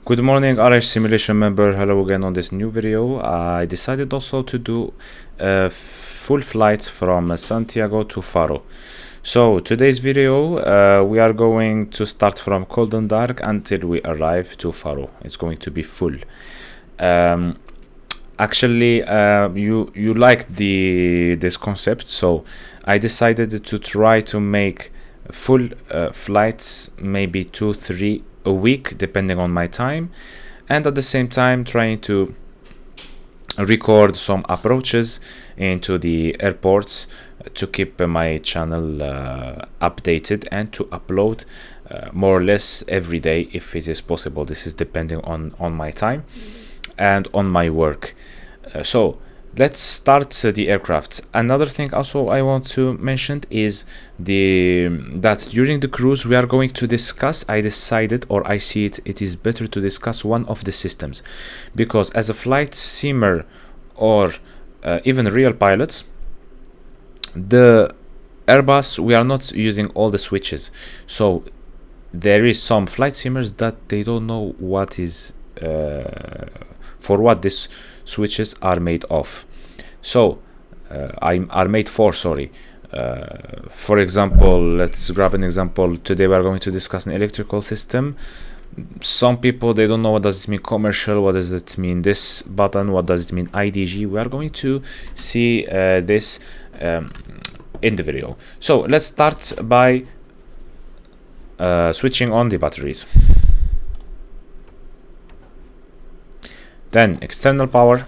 Good morning, RH simulation member. Hello again on this new video. I decided also to do a full flight from Santiago to Faro. So today's video we are going to start from cold and dark until we arrive to Faro. It's going to be full. Actually, you liked this concept, so I decided to try to make full flights, maybe 2-3 a week depending on my time, and at the same time trying to record some approaches into the airports to keep my channel updated and to upload more or less every day if it is possible. This is depending on my time and on my work. So let's start the aircraft. Another thing also I want to mention is that during the cruise we are going to discuss, I decided, or I see it is better to discuss one of the systems, because as a flight simmer or even real pilots, the Airbus, we are not using all the switches. So there is some flight simmers that they don't know what is for what these switches are made of. So are made for, sorry. For example, let's grab an example. Today we are going to discuss an electrical system. Some people, they don't know what does it mean commercial, what does it mean this button, what does it mean IDG. We are going to see this in the video. So let's start by switching on the batteries. Then external power,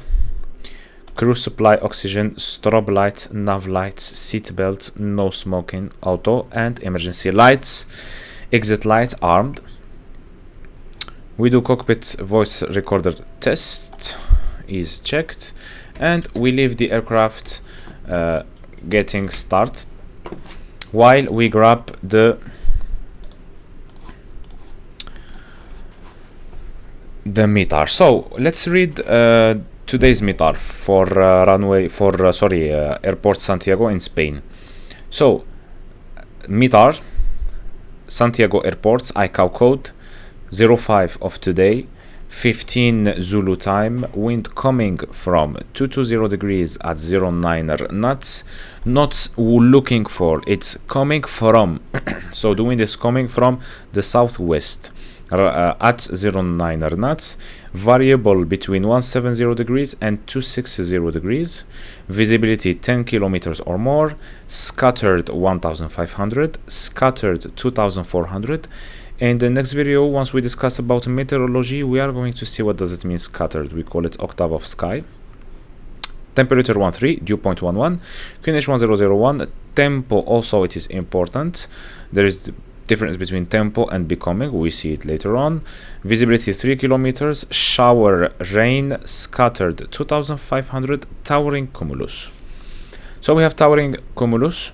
cruise supply, oxygen, strobe lights, nav lights, seat belt, no smoking, auto and emergency lights, exit lights armed. We do cockpit voice recorder test, is checked, and we leave the aircraft getting start while we grab the meter. So let's read today's meter for airport Santiago in Spain. So meter Santiago airports ICAO code 05 of today, 15 Zulu time, wind coming from 220 degrees at 09 knots. Knots we're looking for, it's coming from so the wind is coming from the southwest at 09 knots, variable between 170 degrees and 260 degrees, visibility 10 kilometers or more, scattered 1500, scattered 2400. In the next video, once we discuss about meteorology, we are going to see what does it mean scattered. We call it octave of sky. Temperature 13, dew point 11, QNH 1001. Tempo also, it is important. There is the difference between tempo and becoming, we see it later on. Visibility 3 kilometers, shower rain, scattered 2500, towering cumulus. So we have towering cumulus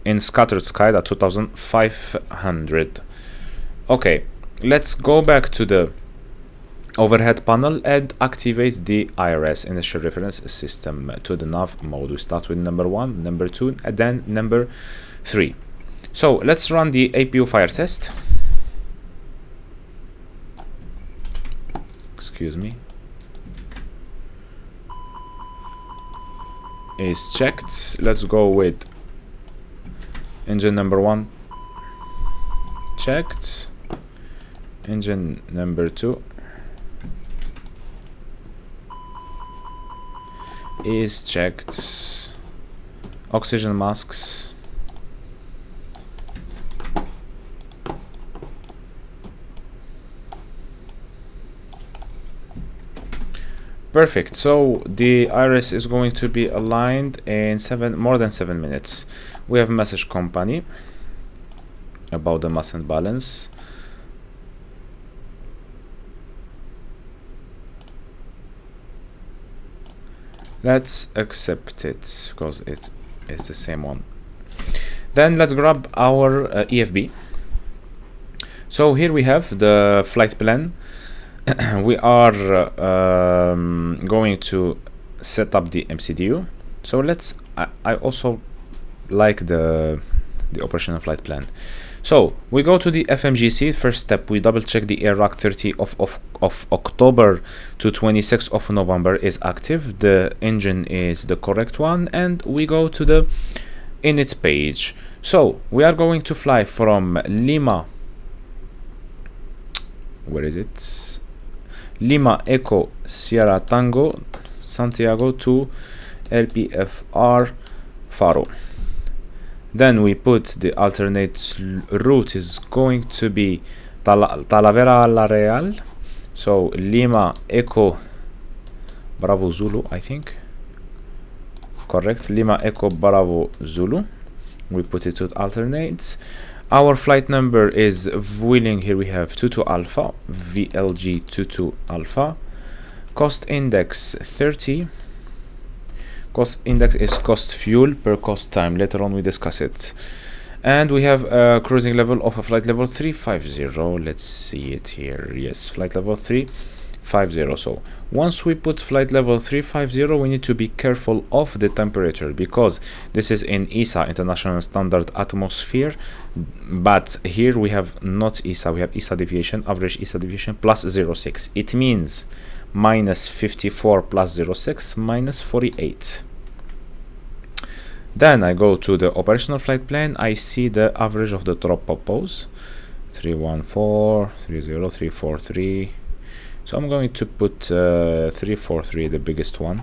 in scattered sky at 2500. Okay, let's go back to the overhead panel and activate the IRS, initial reference system, to the nav mode. We start with number 1, number 2, and then number 3. So let's run the APU fire test. Excuse me. Is checked. Let's go with engine number 1 checked, engine number 2 is checked, oxygen masks perfect. So the iris is going to be aligned in more than 7 minutes. We have message company about the mass and balance. Let's accept it because it's the same one. Then let's grab our EFB. So here we have the flight plan. We are going to set up the MCDU. So I also like the operational flight plan. So we go to the FMGC. First step, we double check the AirRack 30 of October to 26th of November is active. The engine is the correct one, and we go to the init page. So we are going to fly from Lima. Where is it? Lima Echo Sierra Tango Santiago to LPFR Faro. Then we put the alternate route is going to be Talavera La Real. So Lima Echo Bravo Zulu, I think. Correct. Lima Echo Bravo Zulu. We put it to alternates. Our flight number is VWINWING. Here we have 22 Alpha, VLG 22 Alpha. Cost index 30. Cost index is cost fuel per cost time. Later on we discuss it. And we have a cruising level of a flight level 350. Let's see it here. Yes, flight level 350. So once we put flight level 350, we need to be careful of the temperature, because this is in ESA, International Standard Atmosphere, but here we have not ESA, we have ESA deviation, average ESA deviation plus 0.6. It means minus 54 plus 0.6, minus 48. Then I go to the operational flight plan. I see the average of the drop pose 314, 30, 343. So I'm going to put 343, the biggest one.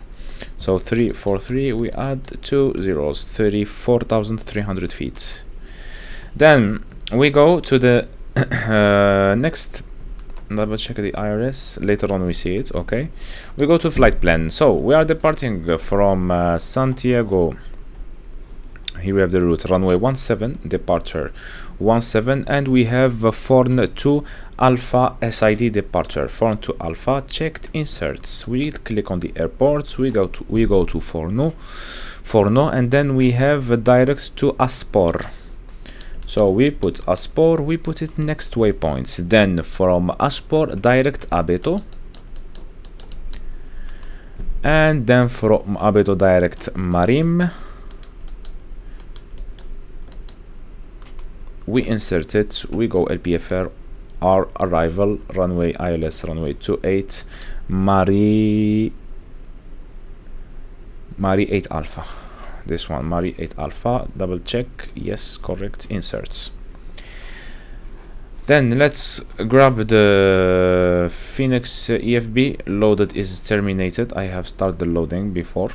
So 343, we add 2 zeros, 34,300 feet. Then we go to the next. Double check the IRS. Later on we see it. Okay, we go to flight plan. So we are departing from Santiago. Here we have the route runway 17, departure 17, and we have Forn 2 Alpha SID departure. Forn 2 Alpha checked inserts. We click on the airports. We go to Forno, and then we have direct to Aspor. So we put Aspor, we put it next waypoints. Then from Aspor direct Abeto, and then from Abeto direct Marim. We insert it, we go LPFR, our arrival, runway ILS, runway 28, Mari 8 Alpha. This one, Mari 8 Alpha, double check, yes, correct, inserts. Then let's grab the Phoenix EFB, loaded is terminated. I have started the loading before.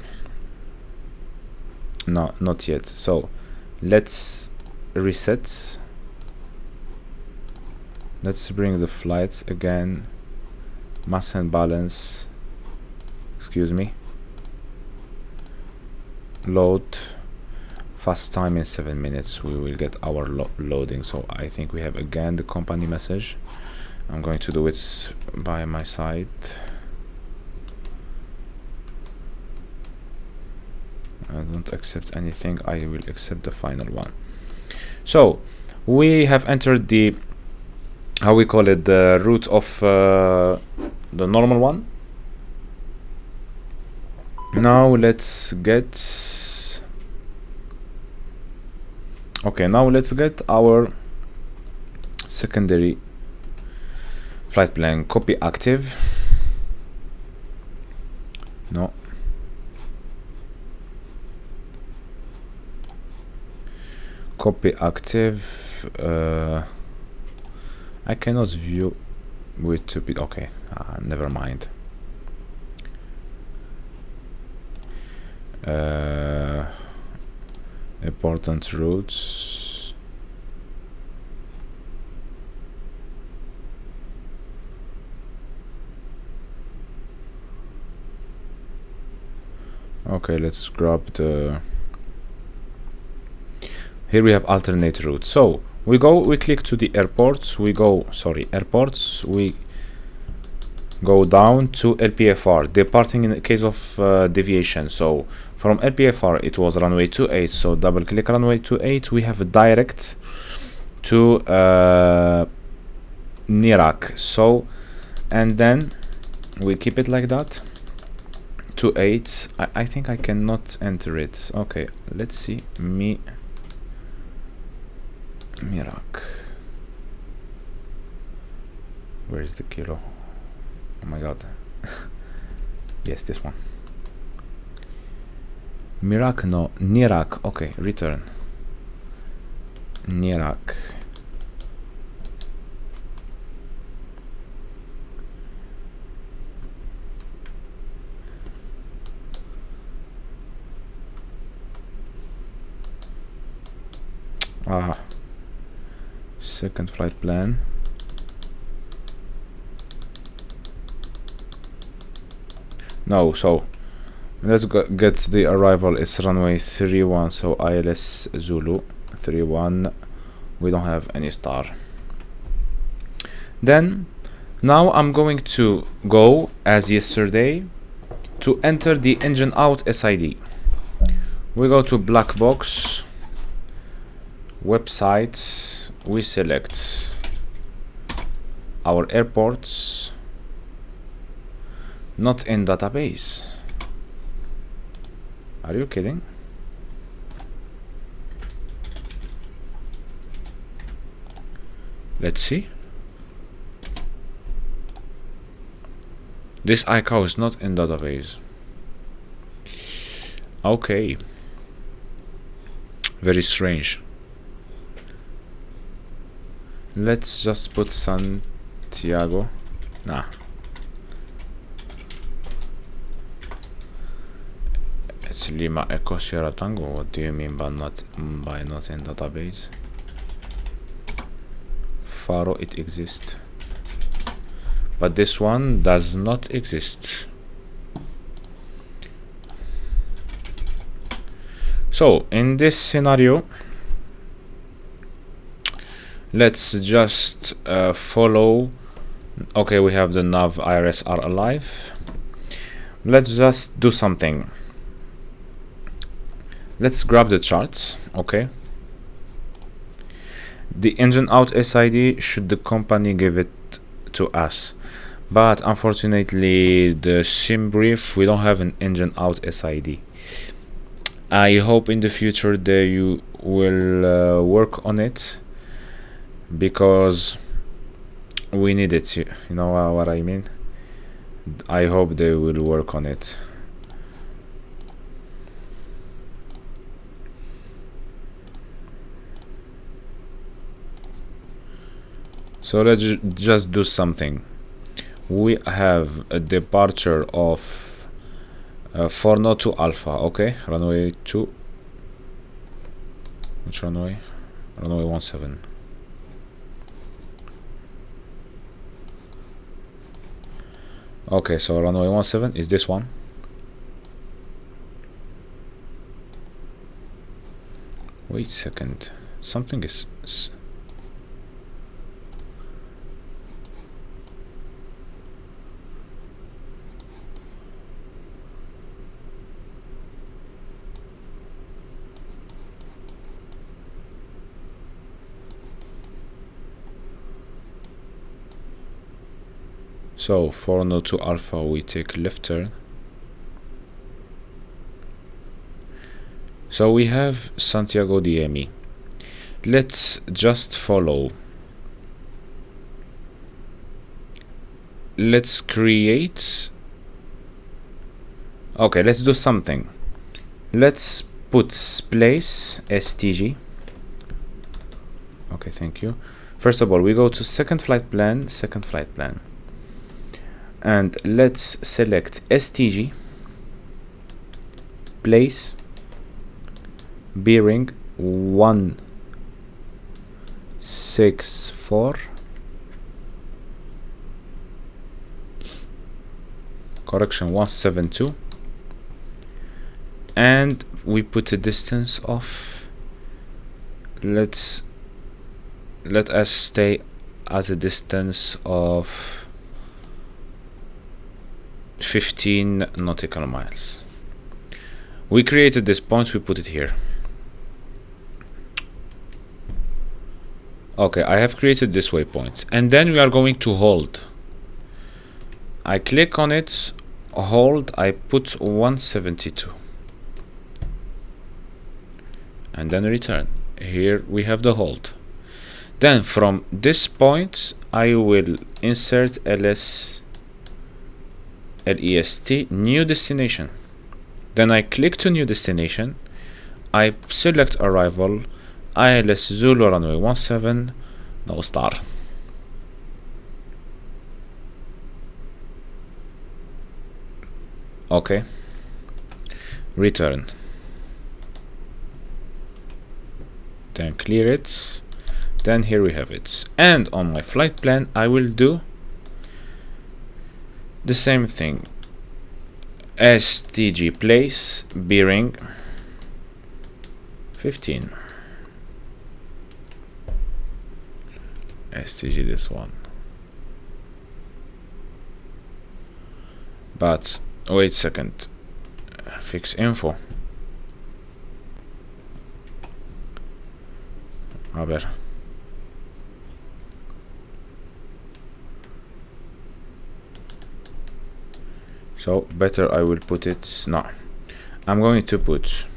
No, not yet. So let's reset. Let's bring the flights again. Mass and balance. Excuse me. Load. Fast time in 7 minutes. We will get our loading. So I think we have again the company message. I'm going to do it by my side. I don't accept anything. I will accept the final one. So we have entered the, how we call it, the route of the normal one. Now let's get, okay, now let's get our secondary flight plan. Copy active. No. Copy active. I cannot view with 2 bit. Okay, never mind. Important routes. Okay, let's grab the, here we have alternate route. So we click to the airports, we go down to LPFR, departing in the case of deviation. So from LPFR it was runway 28, so double click runway 28, we have a direct to Nirak. So, and then we keep it like that. 28, I think I cannot enter it. Okay, let's see, Mirak. Where is the kilo? Oh my god. Yes, this one. Mirak, no, Nirak. Okay, return. Nirak. Second flight plan. No, so let's get the arrival. It's runway 31, so ILS Zulu 31. We don't have any star. Then now I'm going to go as yesterday to enter the engine out SID. We go to black box, websites, we select our airports, not in database. Are you kidding? Let's see. This ICAO is not in database. Okay. Very strange. Let's just put Santiago. Nah. It's Lima Echo Sierra Tango. What do you mean by not in database? Faro, it exists, but this one does not exist. So in this scenario, let's just follow. Okay, we have the nav IRS are alive. Let's just do something. Let's grab the charts. Okay, the engine out SID, should the company give it to us, but unfortunately the sim brief, we don't have an engine out SID. I hope in the future they will work on it, because we need it. You know what I mean? I hope they will work on it. So let's just do something. We have a departure of 402 Alpha. Okay, runway 2. Which runway? Runway 17. Okay, so runway 17 is this one. Wait a second. Something is so 402 Alpha, we take left turn. So we have Santiago DME. Let's just follow. Let's create. Okay, let's do something. Let's put place STG. Okay, thank you. First of all, we go to second flight plan, and let's select STG, place, bearing 164, correction 172, and we put a distance of, let us stay at a distance of 15 nautical miles. We created this point, we put it here. Okay, I have created this waypoint, and then we are going to hold. I click on it, hold, I put 172, and then return. Here we have the hold. Then from this point I will insert LEST new destination. Then I click to new destination, I select arrival, ILS Zulu runway 17, no star. Okay, return, then clear it. Then here we have it, and on my flight plan I will do the same thing. STG place bearing 15, STG this one, but wait a second, fix info. A ver. So better I will put it now. I'm going to put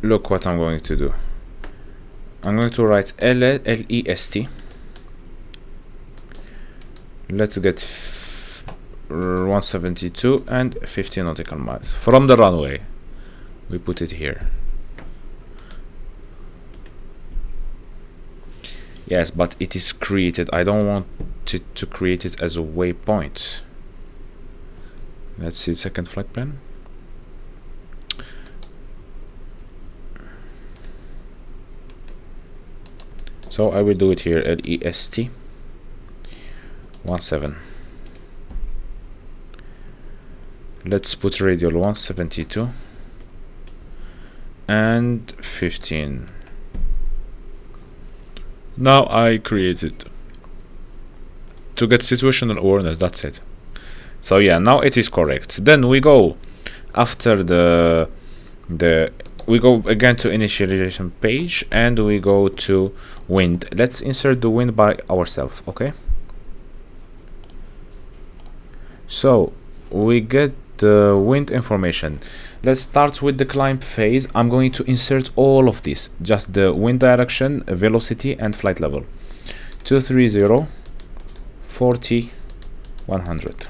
look what I'm going to do. I'm going to write LEST. Let's get 172 and 50 nautical miles from the runway. We put it here. Yes, but it is created. I don't want it to create it as a waypoint. Let's see second flight plan. So I will do it here at LEST 17. Let's put radial 172 and 15. Now I created to get situational awareness. That's it. So yeah, now it is correct. Then we go after we go again to initialization page and we go to wind. Let's insert the wind by ourselves. Okay, so we get the wind information. Let's start with the climb phase. I'm going to insert all of this, just the wind direction, velocity and flight level. 230, 40, 100.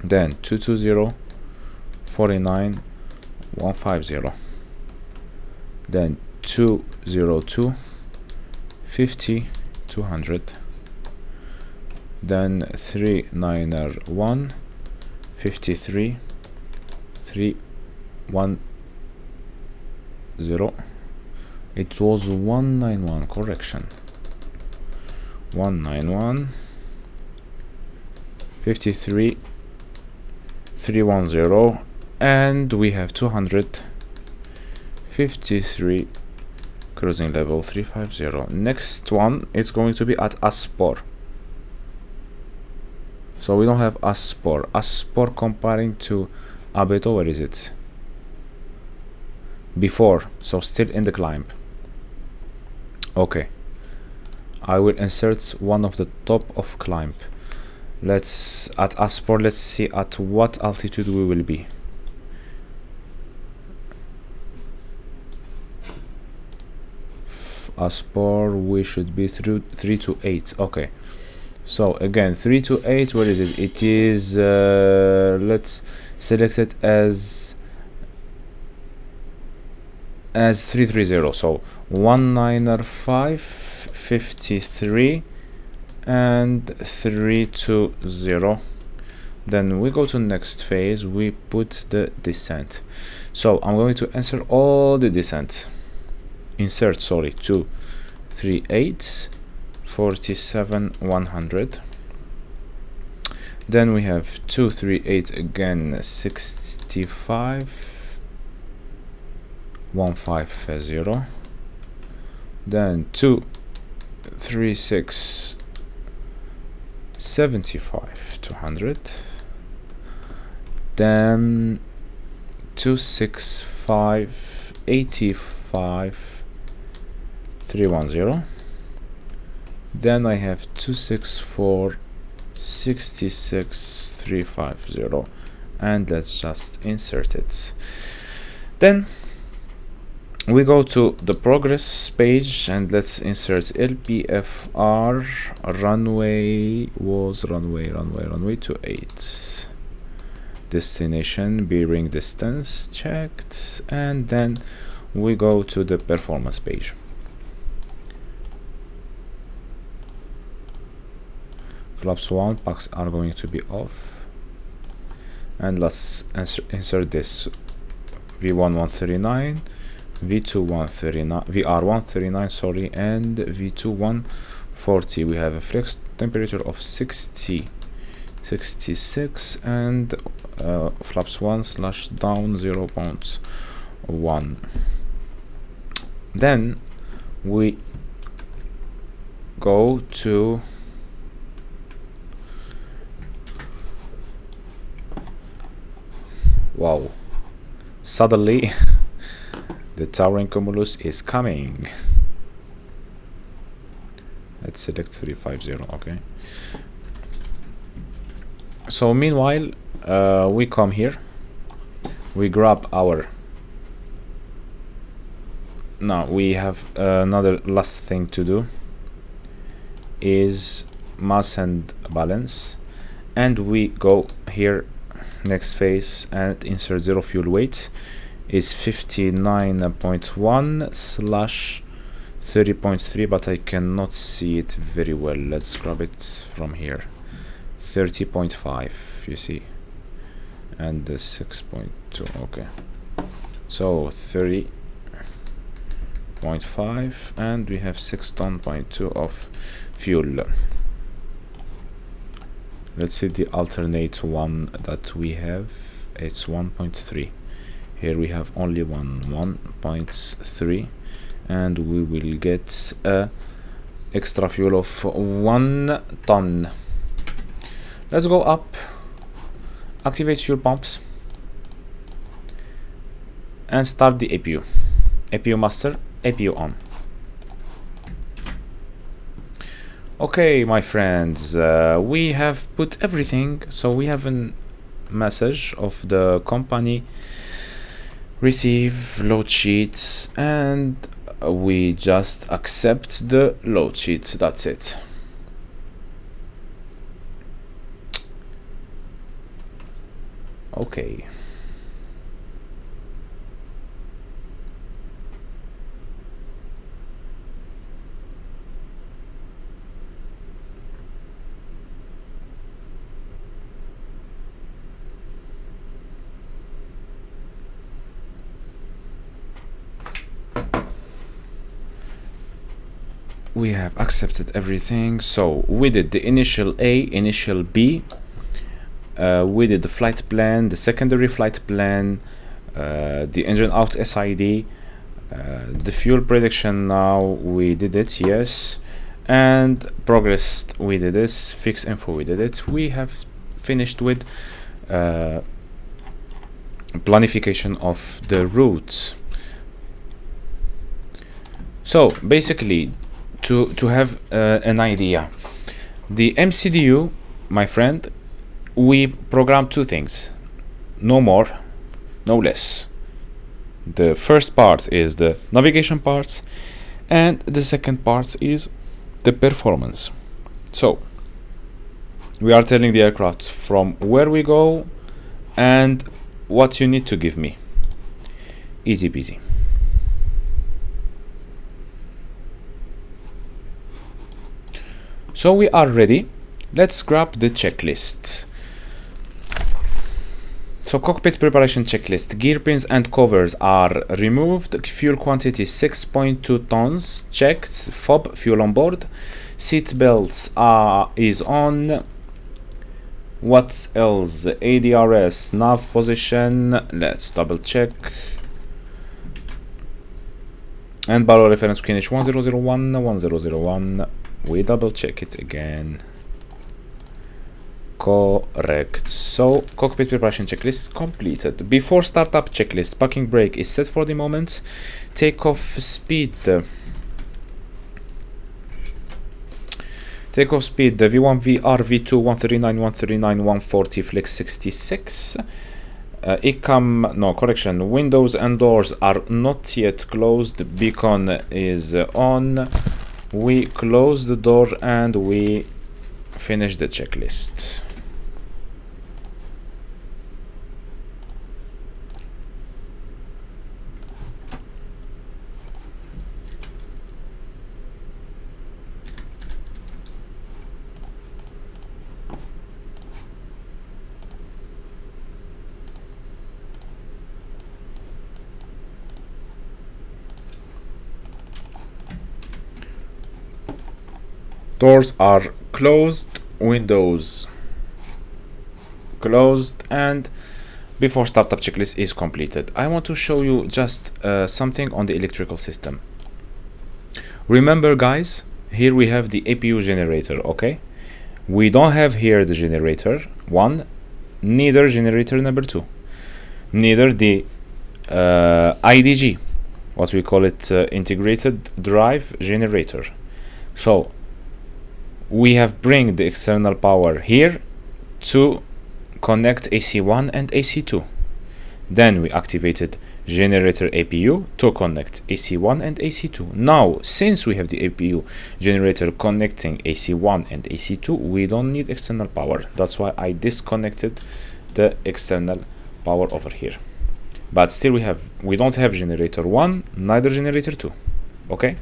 Then 220, 49, 150. Then 202, 50, 200. Then 391, 53, 310. It was 191, correction. 191, 53, 310, and we have 200, 53, cruising level 350. Next one is going to be at Aspor. So we don't have Aspor. Aspor comparing to Abeto, where is it? Before, so still in the climb. Okay, I will insert one of the top of climb. Let's at Aspor, let's see at what altitude we will be. Aspor, we should be through 328. Okay, so again 328, where is it? It is let's select it as 330. So 195, 53 and 320. Then we go to next phase, we put the descent. So I'm going to insert all the descent. Insert, sorry, 238, 47, 100. Then we have 238 again, 65, 150. Then 236, 75, 200. Then 265, 85, 310. Then I have 264, 66, 350, and let's just insert it. Then we go to the progress page and let's insert LPFR. Runway was runway 28. Destination, bearing distance checked, and then we go to the performance page. Flaps 1 packs are going to be off, and let's insert this V1 139, V2 139, VR 139, sorry, and V2 140. We have a flex temperature of 66 and flaps 1 slash down 0.1. Then we go to wow, suddenly the towering cumulus is coming. Let's select 350. Okay, so meanwhile we come here, we grab our, now we have another last thing to do is mass and balance, and we go here next phase and insert zero fuel weight is 59.1 slash 30.3, but I cannot see it very well. Let's grab it from here. 30.5, you see, and the 6.2. okay, so 30.5, and we have 6 ton.2 of fuel. Let's see the alternate one that we have. It's 1.3. Here we have only 1.3, and we will get a extra fuel of 1 ton. Let's go up, activate fuel pumps, and start the APU. APU master, APU on. Okay, my friends, we have put everything, so we have a message of the company, receive load sheets, and we just accept the load sheets. That's it. Okay. We have accepted everything. So we did the initial A, initial B, we did the flight plan, the secondary flight plan, the engine out SID, the fuel prediction, now we did it, yes, and progressed, we did this, fix info, we did it. We have finished with planification of the routes. So basically, to have an idea, the MCDU, my friend, we programmed 2 things, no more, no less. The first part is the navigation part, and the second part is the performance. So we are telling the aircraft from where we go and what you need to give me. Easy peasy. So we are ready. Let's grab the checklist. So cockpit preparation checklist. Gear pins and covers are removed. Fuel quantity 6.2 tons checked. FOB, fuel on board. Seat belts is on. What else? ADRS, nav position. Let's double check. And barrel reference QNH 1001, 1001. We double check it again. Correct. So cockpit preparation checklist completed. Before startup checklist, parking brake is set for the moment. Takeoff speed. Takeoff speed, the V1 VR V2 139 139 140 flex 66. windows and doors are not yet closed. Beacon is on. We close the door and we finish the checklist. Doors are closed, windows closed, and before startup checklist is completed, I want to show you just something on the electrical system. Remember guys, here we have the APU generator, okay? We don't have here the generator 1, neither generator number 2, neither the IDG, what we call it, integrated drive generator. So we have bring the external power here to connect AC1 and AC2. Then we activated generator APU to connect AC1 and AC2. Now, since we have the APU generator connecting AC1 and AC2, we don't need external power. That's why I disconnected the external power over here. But still we don't have generator 1, neither generator 2. Okay?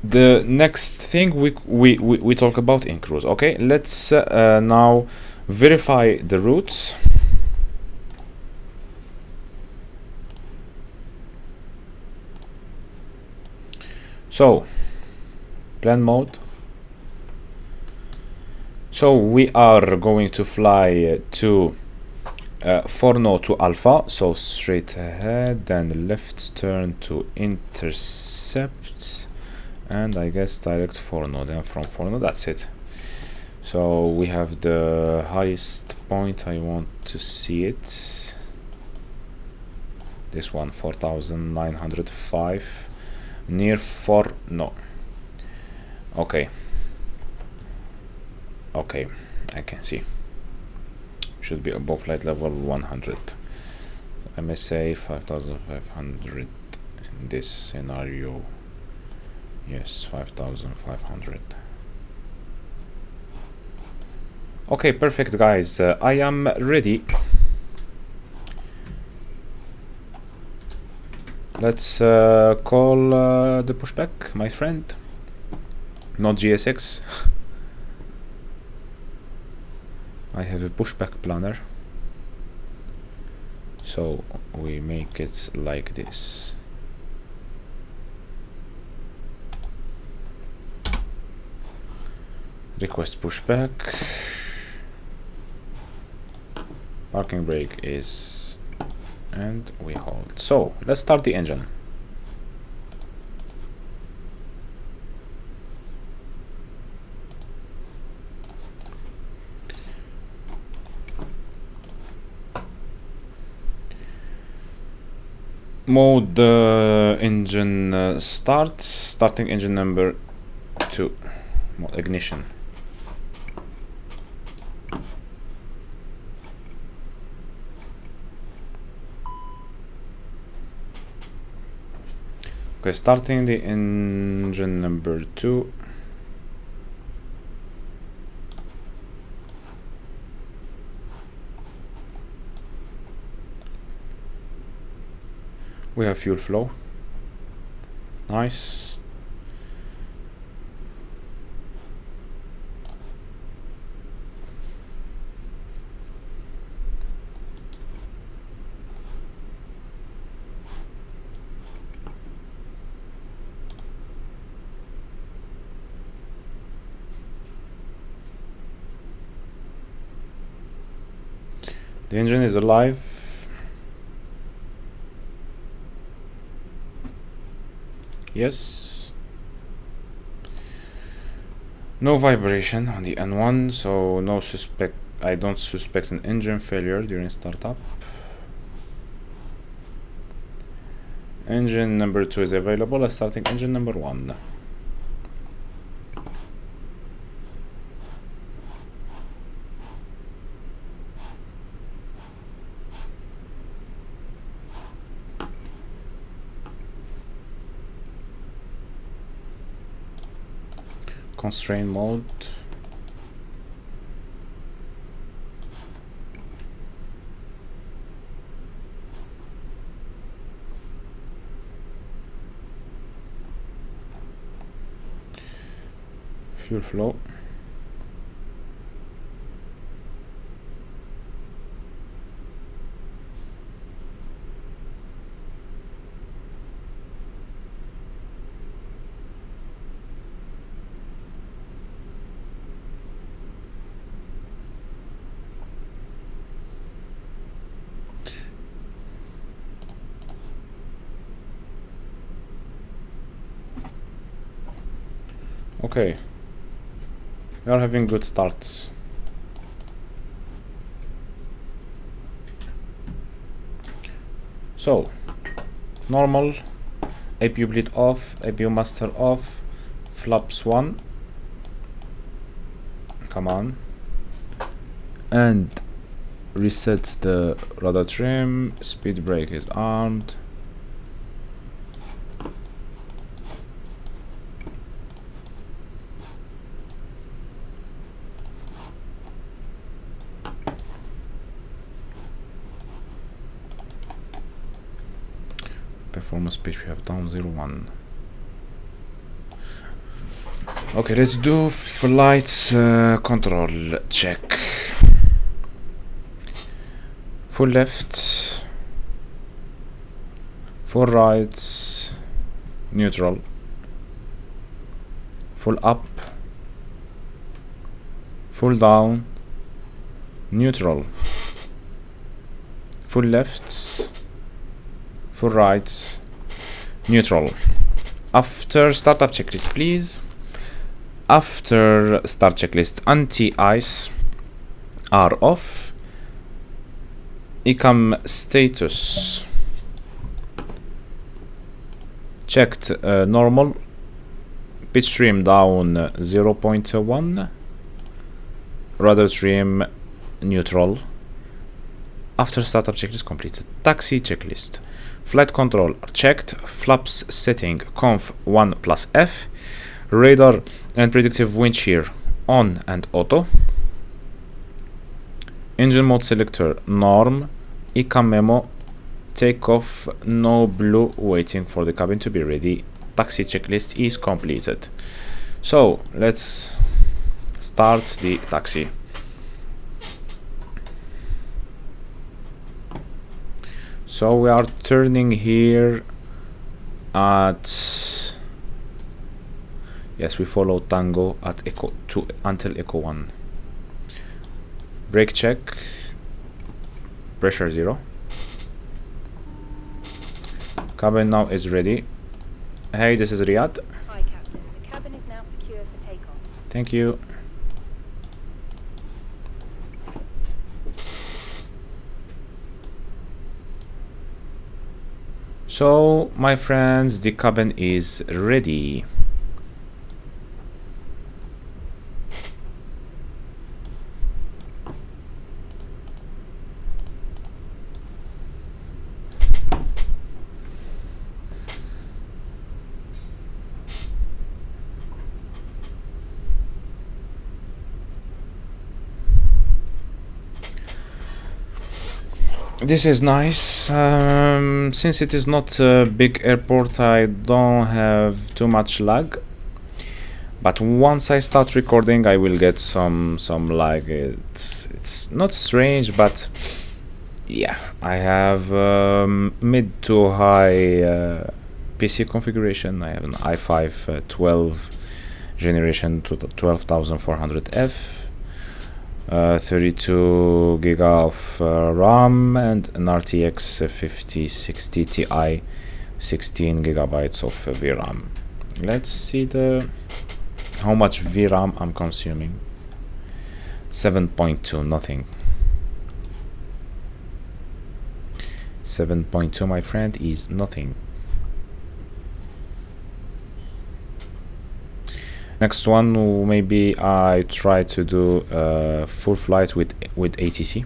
The next thing we talk about in cruise. Okay, let's now verify the routes. So plan mode. So we are going to fly to Forno to Alpha, so straight ahead, then left turn to intercept, and I guess direct Forno, then from Forno, that's it. So we have the highest point, I want to see it, this one, 4,905 near Forno. Okay, I can see, should be above flight level 100. MSA 5,500 in this scenario. Yes, 5,500. Okay, perfect guys, I am ready. Let's call the pushback, my friend, not GSX. I have a pushback planner, so we make it like this. Request pushback. Parking brake is, and we hold. So let's start the engine. Mode engine starting engine number 2. Mode ignition. Okay, starting the engine number 2. We have fuel flow. Nice. The engine is alive. Yes. No vibration on the N1, so no suspect. I don't suspect an engine failure during startup. Engine number 2 is available. Let's starting engine number 1. constraint mode. Fuel flow. Okay, we are having good starts. So, normal, APU bleed off, APU master off, flaps 1, come on, and reset the rudder trim, speed brake is armed. Performance page we have down 01. Okay, let's do flight control check. Full left, full right, neutral, full up, full down, neutral, full left, full right, neutral. After startup checklist, please. After start checklist, anti-ice are off. ECAM status checked, normal. Pitch trim down 0.1. Rudder trim neutral. After startup checklist completed. Taxi checklist. Flight control checked. Flaps setting conf 1 plus F. Radar and predictive wind shear on and auto. Engine mode selector norm. ECAM memo takeoff no blue, waiting for the cabin to be ready. Taxi checklist is completed. So let's start the taxi. So we are turning here at, yes, we follow Tango at Echo 2 until Echo 1. Brake check, pressure 0. Cabin now is ready. Hey, this is Riyadh. Hi, Captain. The cabin is now secure for takeoff. Thank you. So, my friends, the cabin is ready. This is nice. Since it is not a big airport, I don't have too much lag. But once I start recording, I will get some lag. It's not strange, but yeah, I have mid to high PC configuration. I have an i5 12 generation to 12400F. 32 giga of RAM and an RTX 5060 Ti, 16 gigabytes of VRAM. Let's see how much VRAM I'm consuming. 7.2, nothing. 7.2, my friend, is nothing. Next one, maybe I try to do full flight with ATC.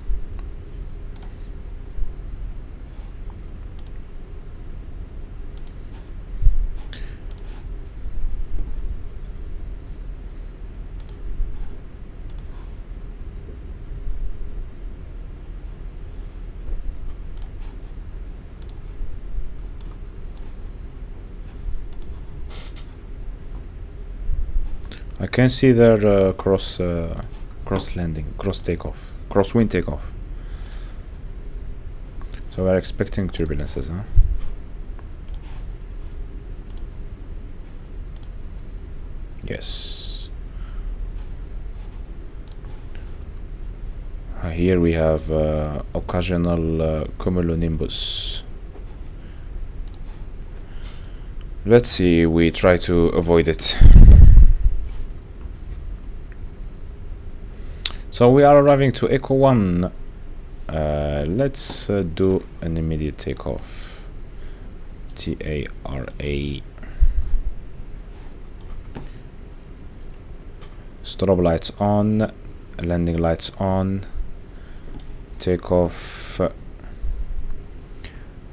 I can see their cross landing, cross takeoff, crosswind takeoff. So we're expecting turbulences, huh? Yes. Here we have occasional cumulonimbus. Let's see, we try to avoid it. So we are arriving to Echo 1. Let's do an immediate takeoff. TARA. Strobe lights on, landing lights on, takeoff,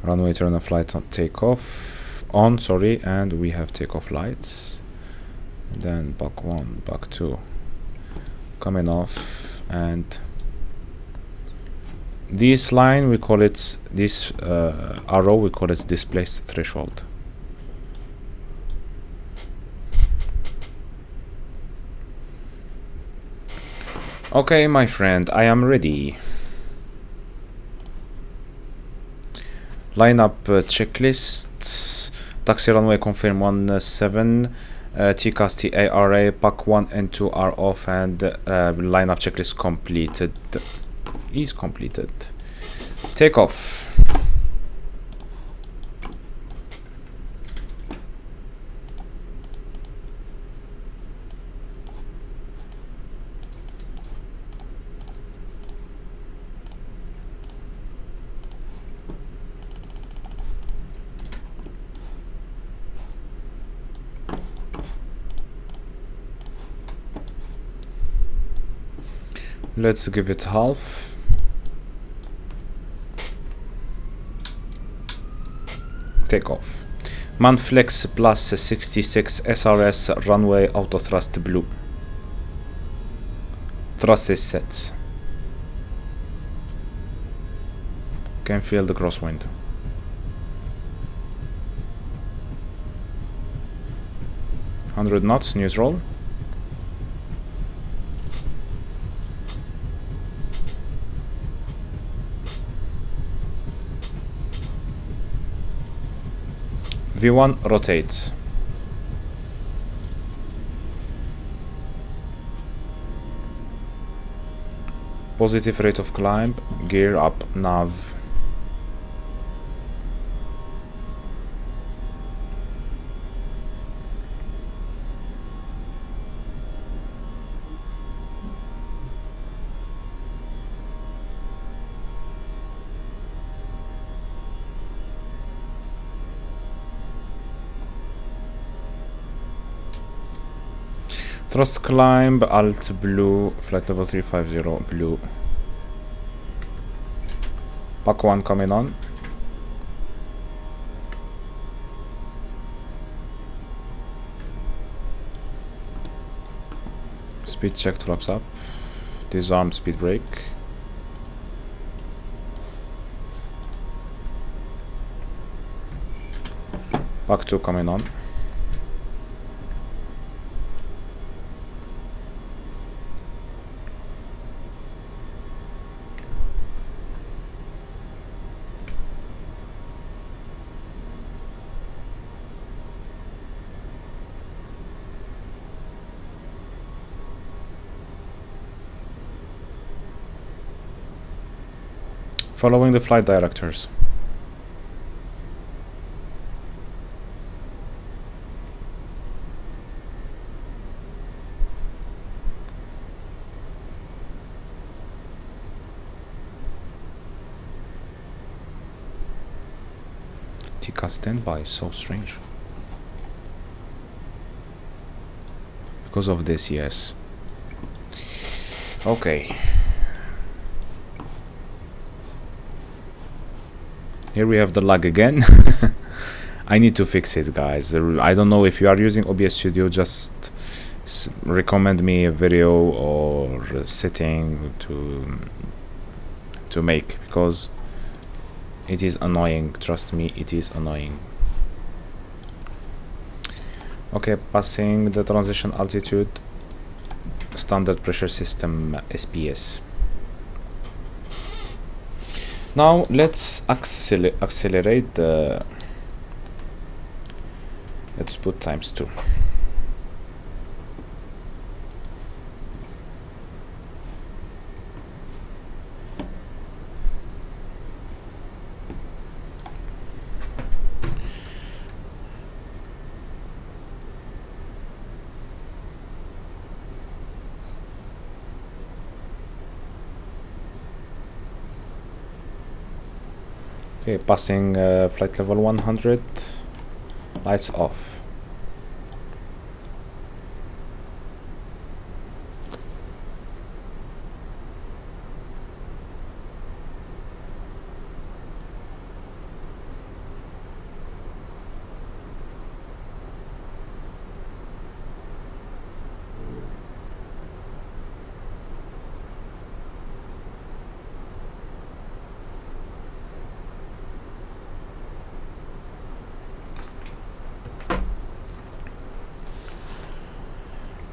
runway turn off lights on, takeoff on, sorry, and we have takeoff lights. Then Bach 1, Bach 2 coming off, and this line we call it, this arrow we call it displaced threshold. Okay, my friend, I am ready. Lineup checklists. Taxi runway confirm 17. TCAS TARA, Pack 1 and 2 are off, and lineup checklist completed. Is completed. Takeoff. Let's give it half. Takeoff. Manflex plus 66 SRS runway auto thrust blue. Thrust is set. Can feel the crosswind. $100 knots neutral. V1 rotates. Positive rate of climb, gear up, nav. Thrust climb, alt blue, flight level 350 blue. Pack 1 coming on. Speed check, flaps up. Disarmed, speed brake. Pack 2 coming on. Following the flight directors. TCA standby, so strange. Because of this, yes. Okay. Here we have the lag again. I need to fix it, guys. I don't know if you are using OBS Studio, just recommend me a video or a setting to make, because it is annoying. Trust me, it is annoying. Okay, passing the transition altitude. standard pressure system SPS. Now let's accelerate the, let's put ×2. Okay, passing flight level 100, lights off.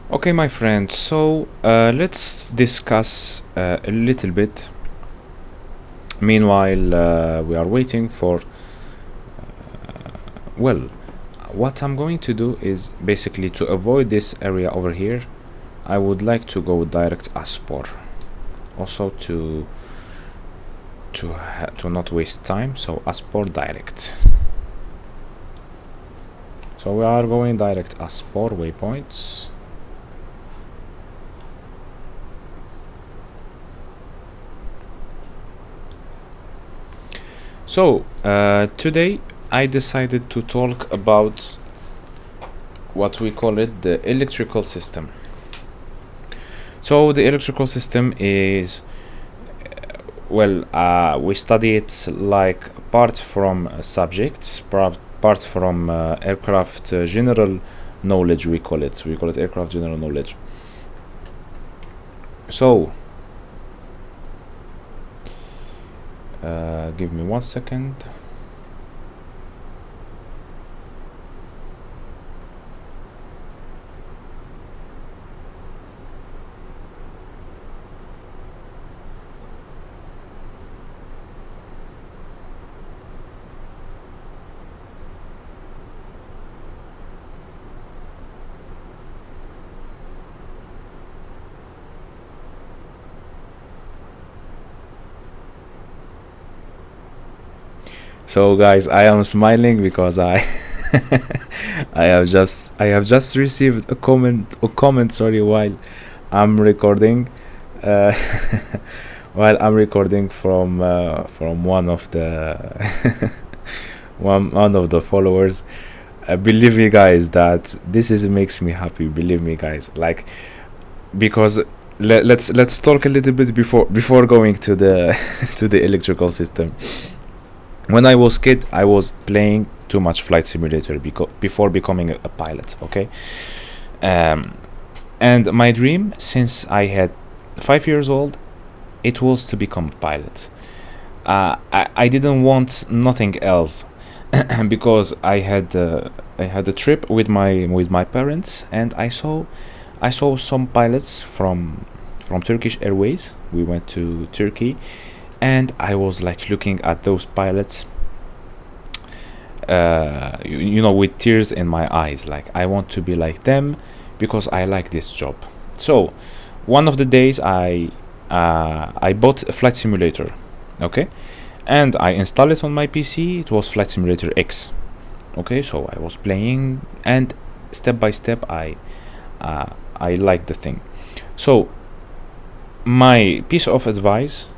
Okay, my friends, so let's discuss a little bit. Meanwhile, we are waiting for well, what I'm going to do is basically to avoid this area over here. I would like to go direct Aspor, also to not waste time. So Aspor direct. So we are going direct Aspor waypoints. So today I decided to talk about what we call it the electrical system. So the electrical system is we study it like part from subjects, part from aircraft general knowledge. We call it aircraft general knowledge. So give me 1 second. So guys, I am smiling because I I have just received a comment sorry, while I'm recording while I'm recording from one of the one of the followers. Believe me guys that this makes me happy, believe me guys, like, because let's talk a little bit before going to the to the electrical system. When I was kid, I was playing too much flight simulator before becoming a pilot, okay? And my dream since I had 5 years old, it was to become a pilot. I didn't want nothing else because I had a trip with my parents, and I saw some pilots from Turkish Airways. We went to Turkey, and I was like looking at those pilots, you know, with tears in my eyes, like I want to be like them because I like this job. So one of the days I bought a flight simulator, okay, and I installed it on my PC. It was Flight Simulator X, okay. So I was playing, and step by step I liked the thing. So my piece of advice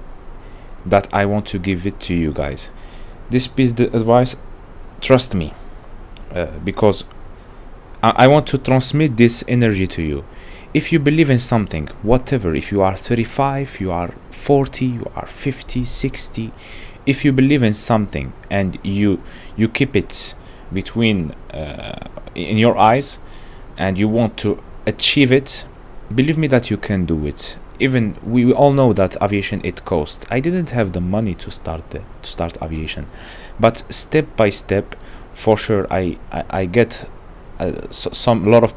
that I want to give it to you guys, this piece of advice, trust me, because I want to transmit this energy to you. If you believe in something, whatever, if you are 35, you are 40, you are 50, 60, if you believe in something and you keep it between in your eyes and you want to achieve it, believe me that you can do it. Even we all know that aviation, it costs. I didn't have the money to start aviation, but step by step, for sure, I get a lot of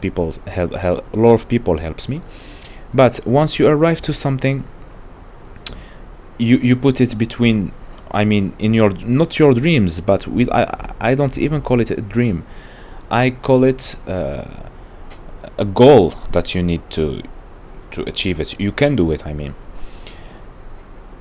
people helps me. But once you arrive to something, you put it between, I mean, in your, not your dreams, but I don't even call it a dream. I call it a goal that you need to achieve it. You can do it, I mean.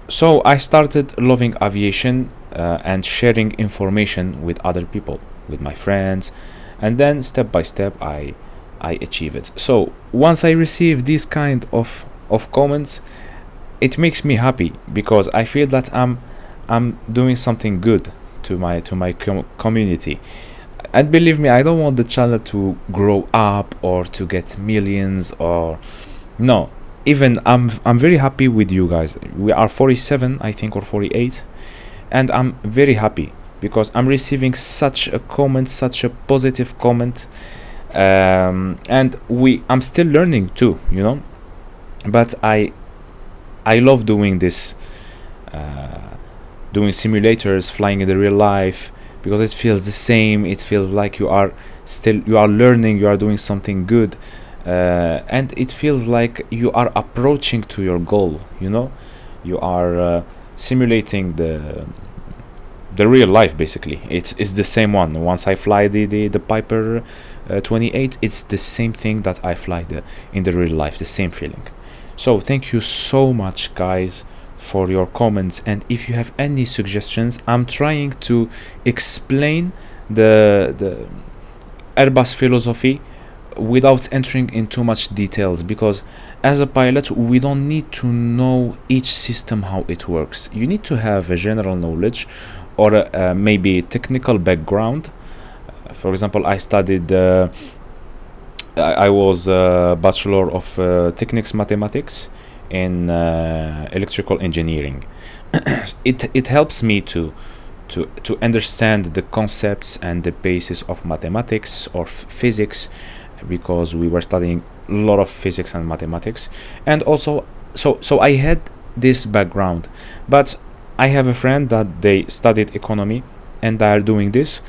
So I started loving aviation and sharing information with other people, with my friends, and then step by step I achieve it. So once I receive these kind of comments, it makes me happy, because I feel that I'm doing something good to my community. And believe me, I don't want the channel to grow up or to get millions, or no. Even I'm very happy with you guys. We are 47, I think, or 48, and I'm very happy because I'm receiving such a comment, such a positive comment, and I'm still learning too, you know. But I love doing this, doing simulators, flying in the real life, because it feels the same. It feels like you are learning, you are doing something good. And it feels like you are approaching to your goal, you know. You are simulating the real life, basically. It's the same one. Once I fly the Piper 28, it's the same thing that I fly in the real life, the same feeling. So thank you so much, guys, for your comments. And if you have any suggestions, I'm trying to explain the Airbus philosophy without entering in too much details, because as a pilot we don't need to know each system how it works. You need to have a general knowledge, or maybe technical background. For example, I studied I was a Bachelor of Techniques Mathematics in electrical engineering. It helps me to understand the concepts and the basis of mathematics or physics, because we were studying a lot of physics and mathematics. And also, so I had this background. But I have a friend that they studied economy and they are doing this.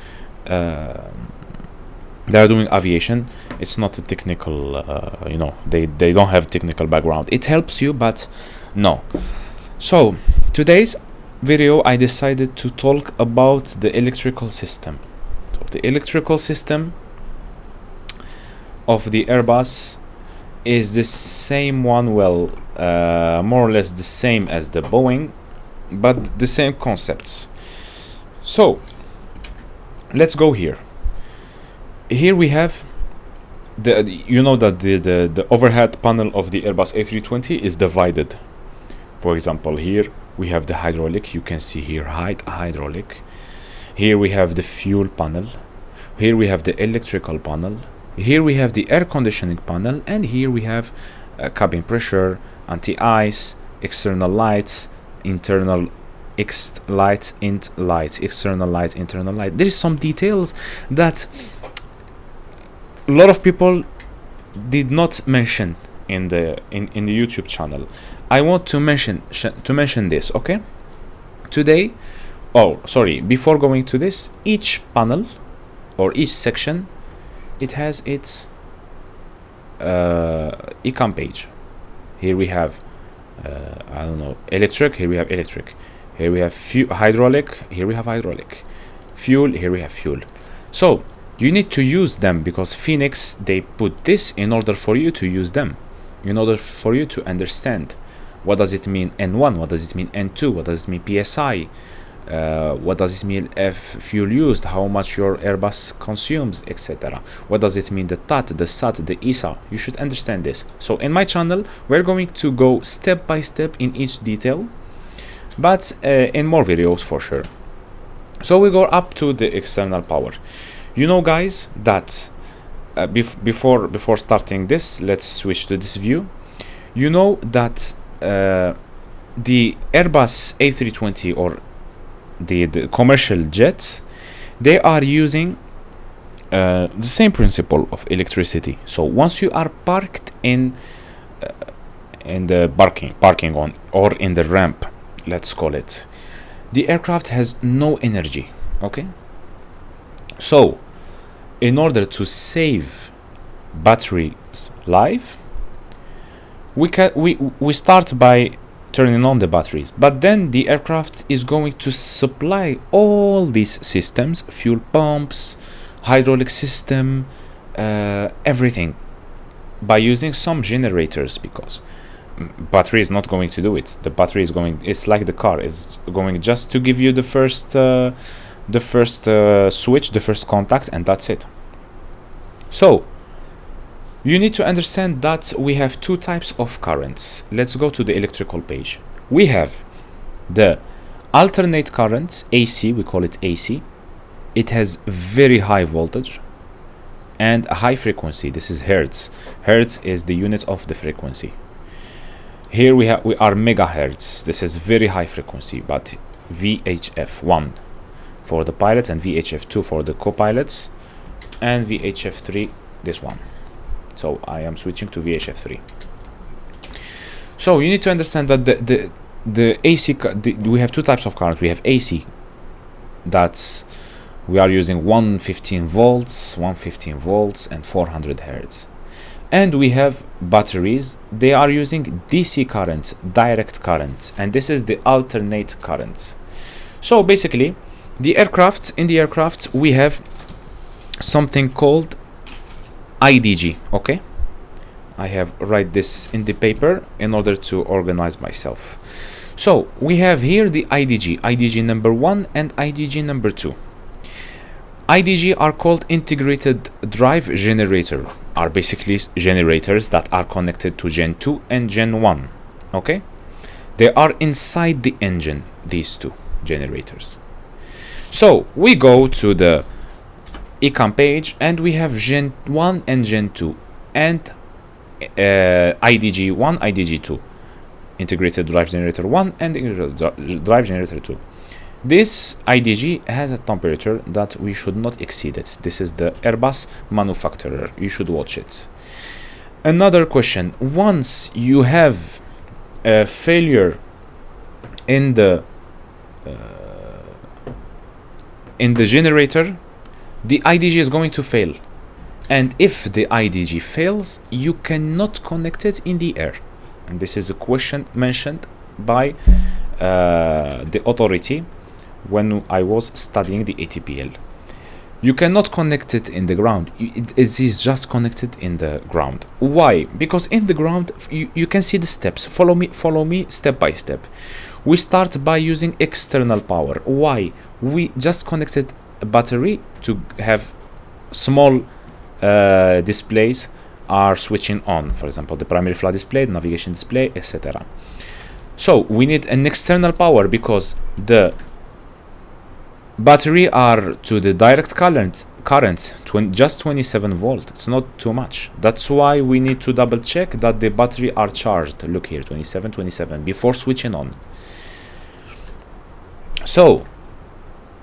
They are doing aviation. It's not a technical, you know, they don't have technical background. It helps you, but no. So today's video I decided to talk about the electrical system. So the electrical system of the Airbus is the same one, well, more or less the same as the Boeing, but the same concepts. So let's go here. Here we have you know that the overhead panel of the Airbus A320 is divided. For example, here we have the hydraulic. You can see here hydraulic. Here we have the fuel panel. Here we have the electrical panel. Here we have the air conditioning panel, and here we have cabin pressure, anti-ice, external lights, internal light, external light, internal light. There is some details that a lot of people did not mention in the YouTube channel. I want to mention this, okay? Today, before going to this, each panel or each section, it has its econ page. Here we have I don't know, electric. Here we have electric. Here we have hydraulic. Here we have hydraulic. Fuel. Here we have fuel. So you need to use them, because Phoenix, they put this in order for you to use them, in order for you to understand what does it mean N1, what does it mean N2, what does it mean PSI, what does it mean fuel used, how much your Airbus consumes, etc. What does it mean the TAT, the SAT, the ESA? You should understand this. So in my channel we're going to go step by step in each detail, but in more videos for sure. So we go up to the external power. You know, guys, that before starting this, let's switch to this view. You know that the Airbus A320 or the commercial jets, they are using the same principle of electricity. So once you are parked in the parking on, or in the ramp, let's call it, the aircraft has no energy, okay? So in order to save batteries life, we start by turning on the batteries, but then the aircraft is going to supply all these systems, fuel pumps, hydraulic system, everything, by using some generators, because battery is not going to do it. The battery is going, it's like the car is going just to give you the first switch, the first contact, and that's it. So you need to understand that we have two types of currents. Let's go to the electrical page. We have the alternate currents, AC, we call it AC. It has very high voltage and a high frequency. This is hertz. Hertz is the unit of the frequency. Here we are megahertz. This is very high frequency, but VHF 1 for the pilots and VHF 2 for the co-pilots, and VHF 3 this one. So I am switching to VHF 3. So you need to understand that the AC, we have two types of current. We have AC, that's we are using 115 volts, and 400 hertz. And we have batteries, they are using DC current, direct current, and this is the alternate currents. So basically, in the aircraft we have something called IDG, okay? I have write this in the paper in order to organize myself. So we have here the IDG number 1 and IDG number 2. IDG are called integrated drive generator, are basically generators that are connected to Gen 2 and Gen 1, okay? They are inside the engine, these two generators. So we go to the ECAM page and we have Gen 1 and Gen 2 and IDG 1, IDG 2, integrated drive generator 1 and integrated drive generator 2. This IDG has a temperature that we should not exceed it. This is the Airbus manufacturer. You should watch it. Another question: once you have a failure in the generator, the IDG is going to fail. And if the IDG fails, you cannot connect it in the air. And this is a question mentioned by the authority when I was studying the ATPL. You cannot connect it in the ground. It is just connected in the ground. Why? Because in the ground you can see the steps. Follow me step by step. We start by using external power. Why? We just connected a battery to have small displays are switching on. For example, the primary flight display, the navigation display, etc. So we need an external power because the battery are to the direct current just 27 volt. It's not too much. That's why we need to double check that the battery are charged. Look here, 27 before switching on. So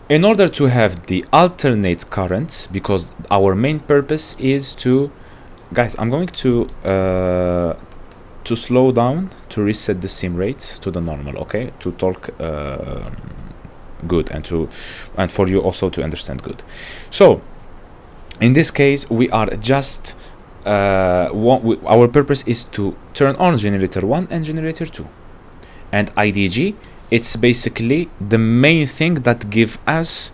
in order to have the alternate currents, because our main purpose is to, guys, I'm going to slow down to reset the sim rate to the normal, okay, to talk good and for you also to understand good. So in this case we are just our purpose is to turn on generator 1 and generator 2, and IDG, it's basically the main thing that give us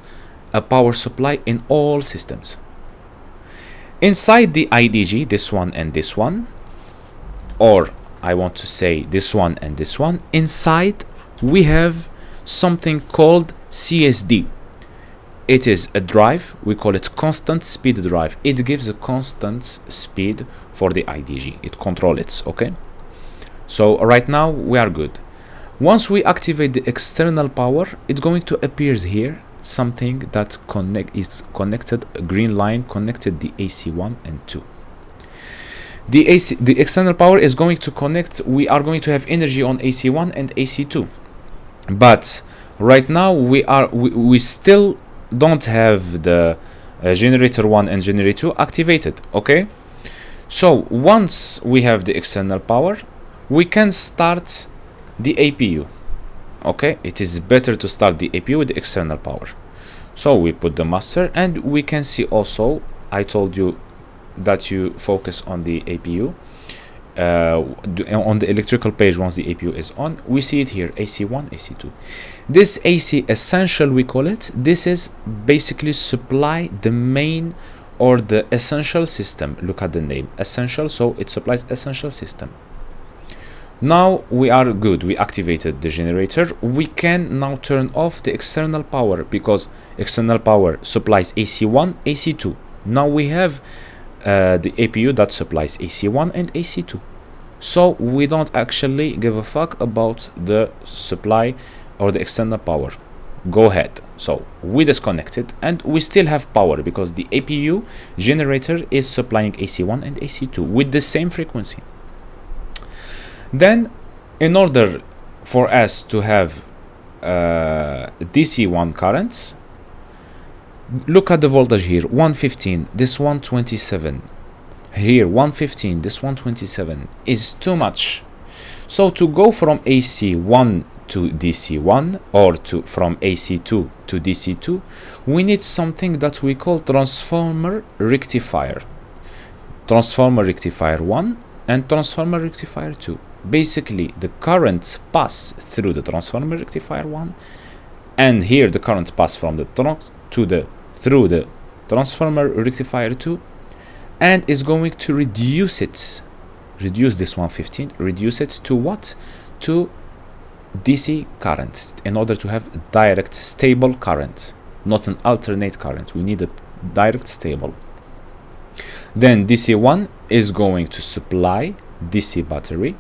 a power supply in all systems. Inside the IDG, this one and this one, or I want to say this one and this one, inside we have something called CSD. It is a drive, we call it constant speed drive. It gives a constant speed for the IDG. It controls it, okay? So right now we are good. Once we activate the external power, it's going to appear here something that is connected, a green line connected the AC1 and 2. The external power is going to connect, we are going to have energy on AC1 and AC2. But right now we still don't have the generator 1 and generator 2 activated, okay? So once we have the external power, we can start the APU, okay? It is better to start the APU with the external power. So we put the master, and we can see also, I told you that you focus on the APU. on the electrical page, once the APU is on, we see it here, AC1, AC2. This AC essential, we call it. This is basically supply the main or the essential system. Look at the name, essential, so it supplies essential system. Now we are good, we activated the generator. We can now turn off the external power, because external power supplies AC1, AC2. Now we have the APU that supplies AC1 and AC2, so we don't actually give a fuck about the supply or the external power. Go ahead. So we disconnect it and we still have power, because the APU generator is supplying AC1 and AC2 with the same frequency. Then, in order for us to have DC1 currents, look at the voltage here, 115, this 127, here 115, this 127 is too much. So to go from AC1 to DC1, or from AC2 to DC2, we need something that we call transformer rectifier. Transformer rectifier 1 and transformer rectifier 2. Basically, the currents pass through the transformer rectifier 1, and here the currents pass from the through the transformer rectifier 2, and is going to reduce this 115, reduce it to what? To DC current, in order to have a direct stable current, not an alternate current. We need a direct stable. Then DC1 is going to supply DC battery,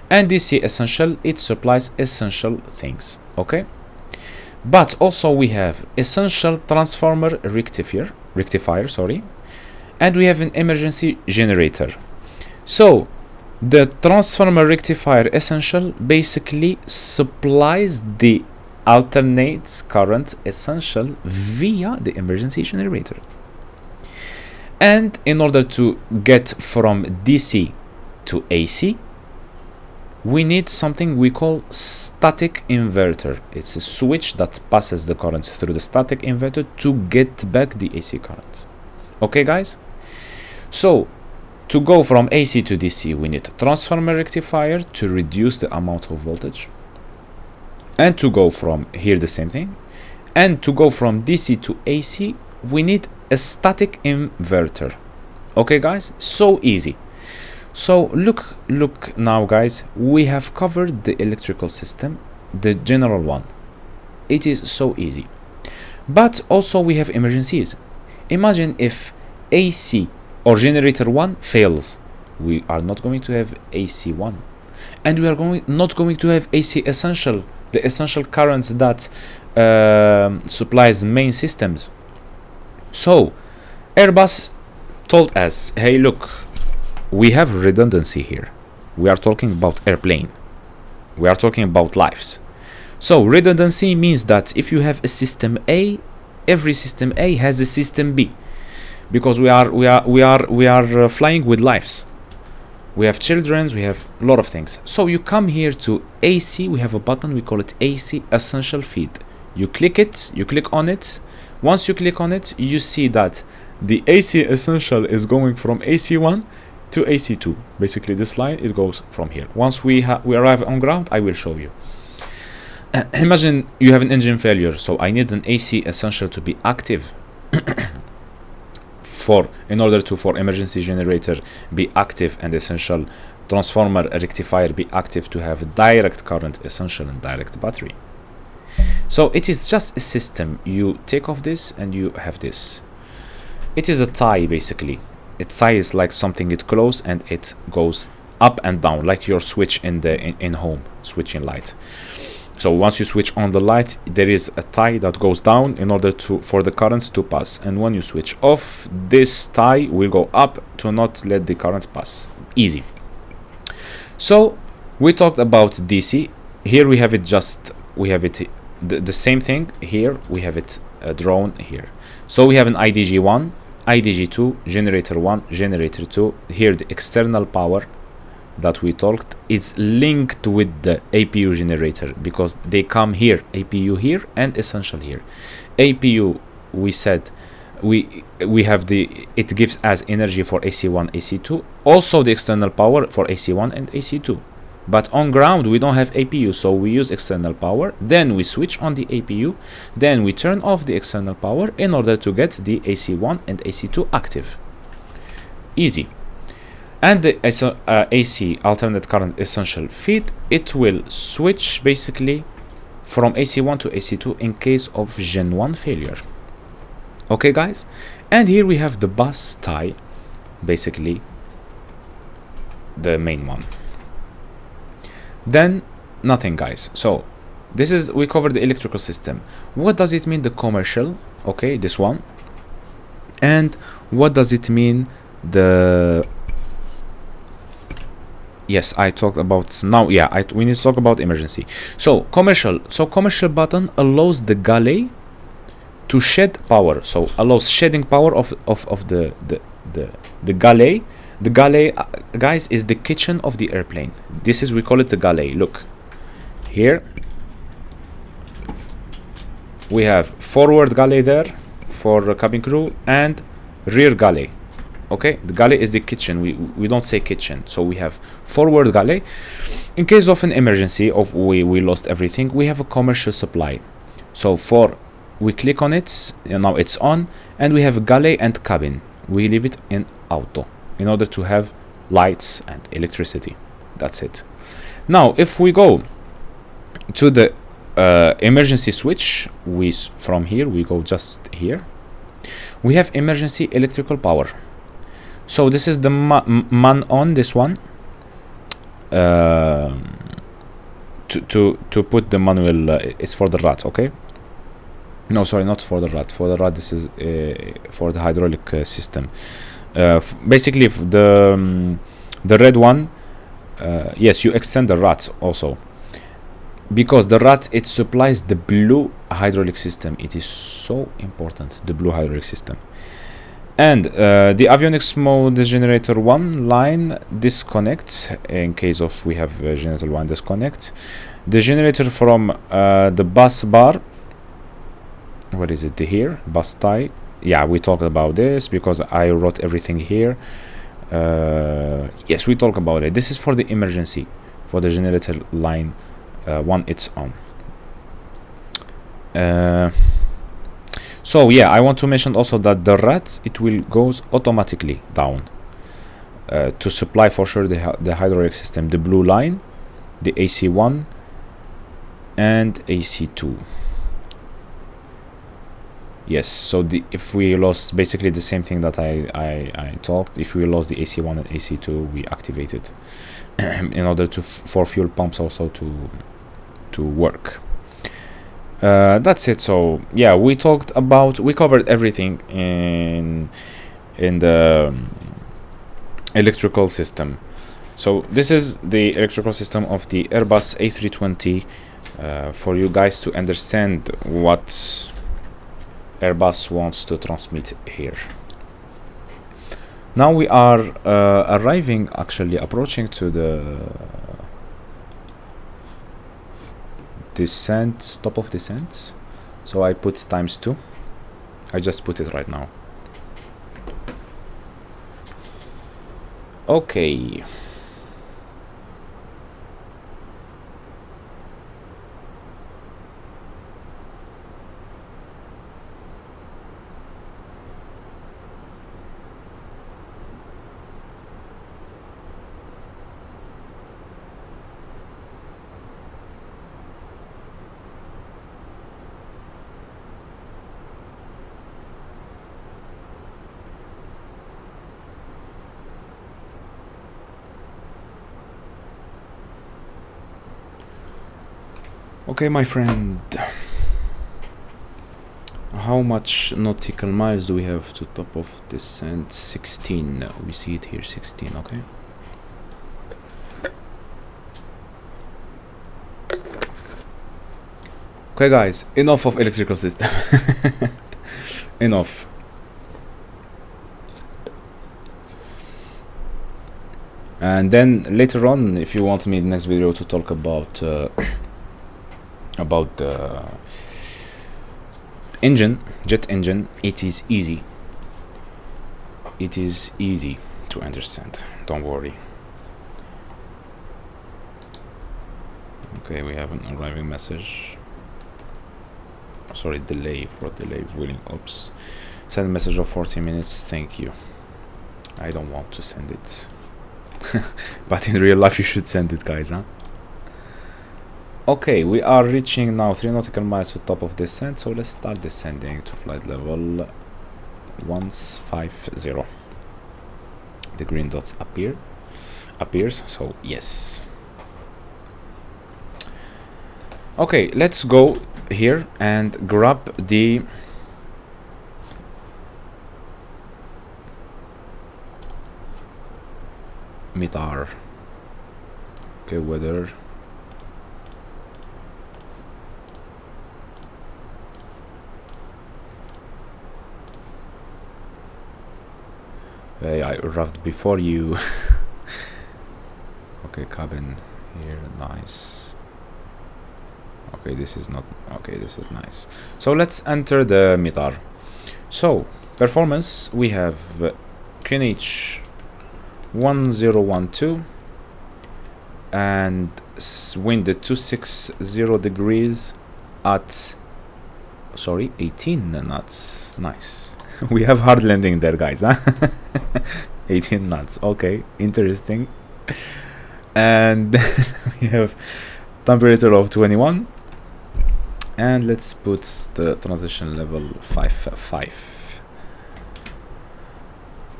and DC essential, it supplies essential things. Okay, but also we have essential transformer rectifier, sorry, and we have an emergency generator. So the transformer rectifier essential basically supplies the alternate current essential via the emergency generator. And in order to get from DC to AC, we need something we call static inverter. It's a switch that passes the current through the static inverter to get back the AC current. Okay, guys? So to go from AC to DC, we need a transformer rectifier to reduce the amount of voltage. And to go from here, the same thing. And to go from DC to AC, we need a static inverter. Okay, guys? So easy. So look now, guys, we have covered the electrical system, the general one. It is so easy. But also we have emergencies. Imagine if AC or generator 1 fails. We are not going to have AC1, and we are not going to have AC essential, the essential currents that supplies main systems. So Airbus told us, hey, look, we have redundancy here. We are talking about airplane. We are talking about lives. So redundancy means that if you have a system A, every system A has a system B, because we are flying with lives. We have children, we have a lot of things. So you come here to AC. We have a button, we call it AC essential feed. You click it, you click on it. Once you click on it, you see that the AC essential is going from AC1 to AC2. Basically this line, it goes from here. Once we arrive on ground, I will show you. Imagine you have an engine failure, so I need an AC essential to be active for emergency generator be active, and essential transformer rectifier be active to have direct current essential and direct battery. So it is just a system. You take off this and you have this. It is a tie, basically. A tie is like something it closes and it goes up and down, like your switch in home, switching light. So once you switch on the light, there is a tie that goes down in order for the currents to pass. And when you switch off, this tie will go up to not let the current pass. Easy. So we talked about DC. Here we have it the same thing. Here we have it drawn here. So we have an IDG 1, IDG 2, generator 1, generator 2. Here the external power that we talked is linked with the APU generator, because they come here, APU here and essential here. APU, we said, we have it gives as energy for AC1, AC2, also the external power for AC1 and AC2. But on ground we don't have APU, so we use external power, then we switch on the APU, then we turn off the external power in order to get the AC1 and AC2 active. Easy. And the AC, alternate current essential feed, it will switch basically from AC1 to AC2 in case of Gen 1 failure. Okay guys, and here we have the bus tie, basically the main one. Then nothing guys. So this is, we covered the electrical system. What does it mean the commercial? Okay, this one. And what does it mean the, yes, I talked about now. Yeah, we need to talk about emergency. So commercial commercial button allows the galley to shed power, so allows shedding power of the galley. The galley, guys, is the kitchen of the airplane. This is, we call it the galley. Look here, we have forward galley there for cabin crew and rear galley. Okay, the galley is the kitchen. We don't say kitchen, so we have forward galley. In case of an emergency, of we lost everything, we have a commercial supply. So we click on it, and now it's on, and we have galley and cabin. We leave it in auto in order to have lights and electricity. That's it. Now if we go to the emergency switch, from here we go just here, we have emergency electrical power. So this is the man on this one, to put the manual, is for the rat. Okay, no, sorry, not for the rat. For the rat, this is for the hydraulic system. Basically, the red one, yes, you extend the rat also, because the rat, it supplies the blue hydraulic system. It is so important, the blue hydraulic system. And the avionics mode generator 1 line disconnects in case of we have generator 1 disconnect. The generator from the bus bar, what is it here, bus tie. Yeah, we talked about this because I wrote everything here. Yes, we talk about it. This is for the emergency, for the generator line 1, it's on. So yeah, I want to mention also that the rat, it will goes automatically down to supply for sure the hydraulic system, the blue line, the AC1 and AC2. Yes, so if we lost, basically the same thing that I talked, if we lost the AC1 and AC2, we activate it in order for fuel pumps also to work. That's it. So yeah, we covered everything in the electrical system. So this is the electrical system of the Airbus A320, for you guys to understand what Airbus wants to transmit here. Now we are approaching to the descent, top of descent. So I put ×2. I just put it right now. Okay. Okay, my friend, how much nautical miles do we have to top of descent? 16. We see it here, 16. Okay. Okay, guys, enough of electrical system. Enough. And then later on, if you want me in the next video to talk about engine, jet engine, it is easy. It is easy to understand, don't worry. Okay, we have an arriving message. Sorry, delay wheeling. Oops. Send a message of 40 minutes, thank you. I don't want to send it. But in real life you should send it, guys, huh? Okay, we are reaching now 3 nautical miles to top of descent, so let's start descending to flight level 150. The green dots appears, so yes. Okay, let's go here and grab the METAR. Okay, weather. Hey, I arrived before you. Okay, cabin here, nice. Okay, this is not okay, this is nice. So let's enter the METAR. So performance, we have QNH 1012 and wind at 260 degrees at 18 knots. Nice. We have hard landing there, guys, huh? 18 knots. Okay, interesting. And we have temperature of 21, and let's put the transition level 5.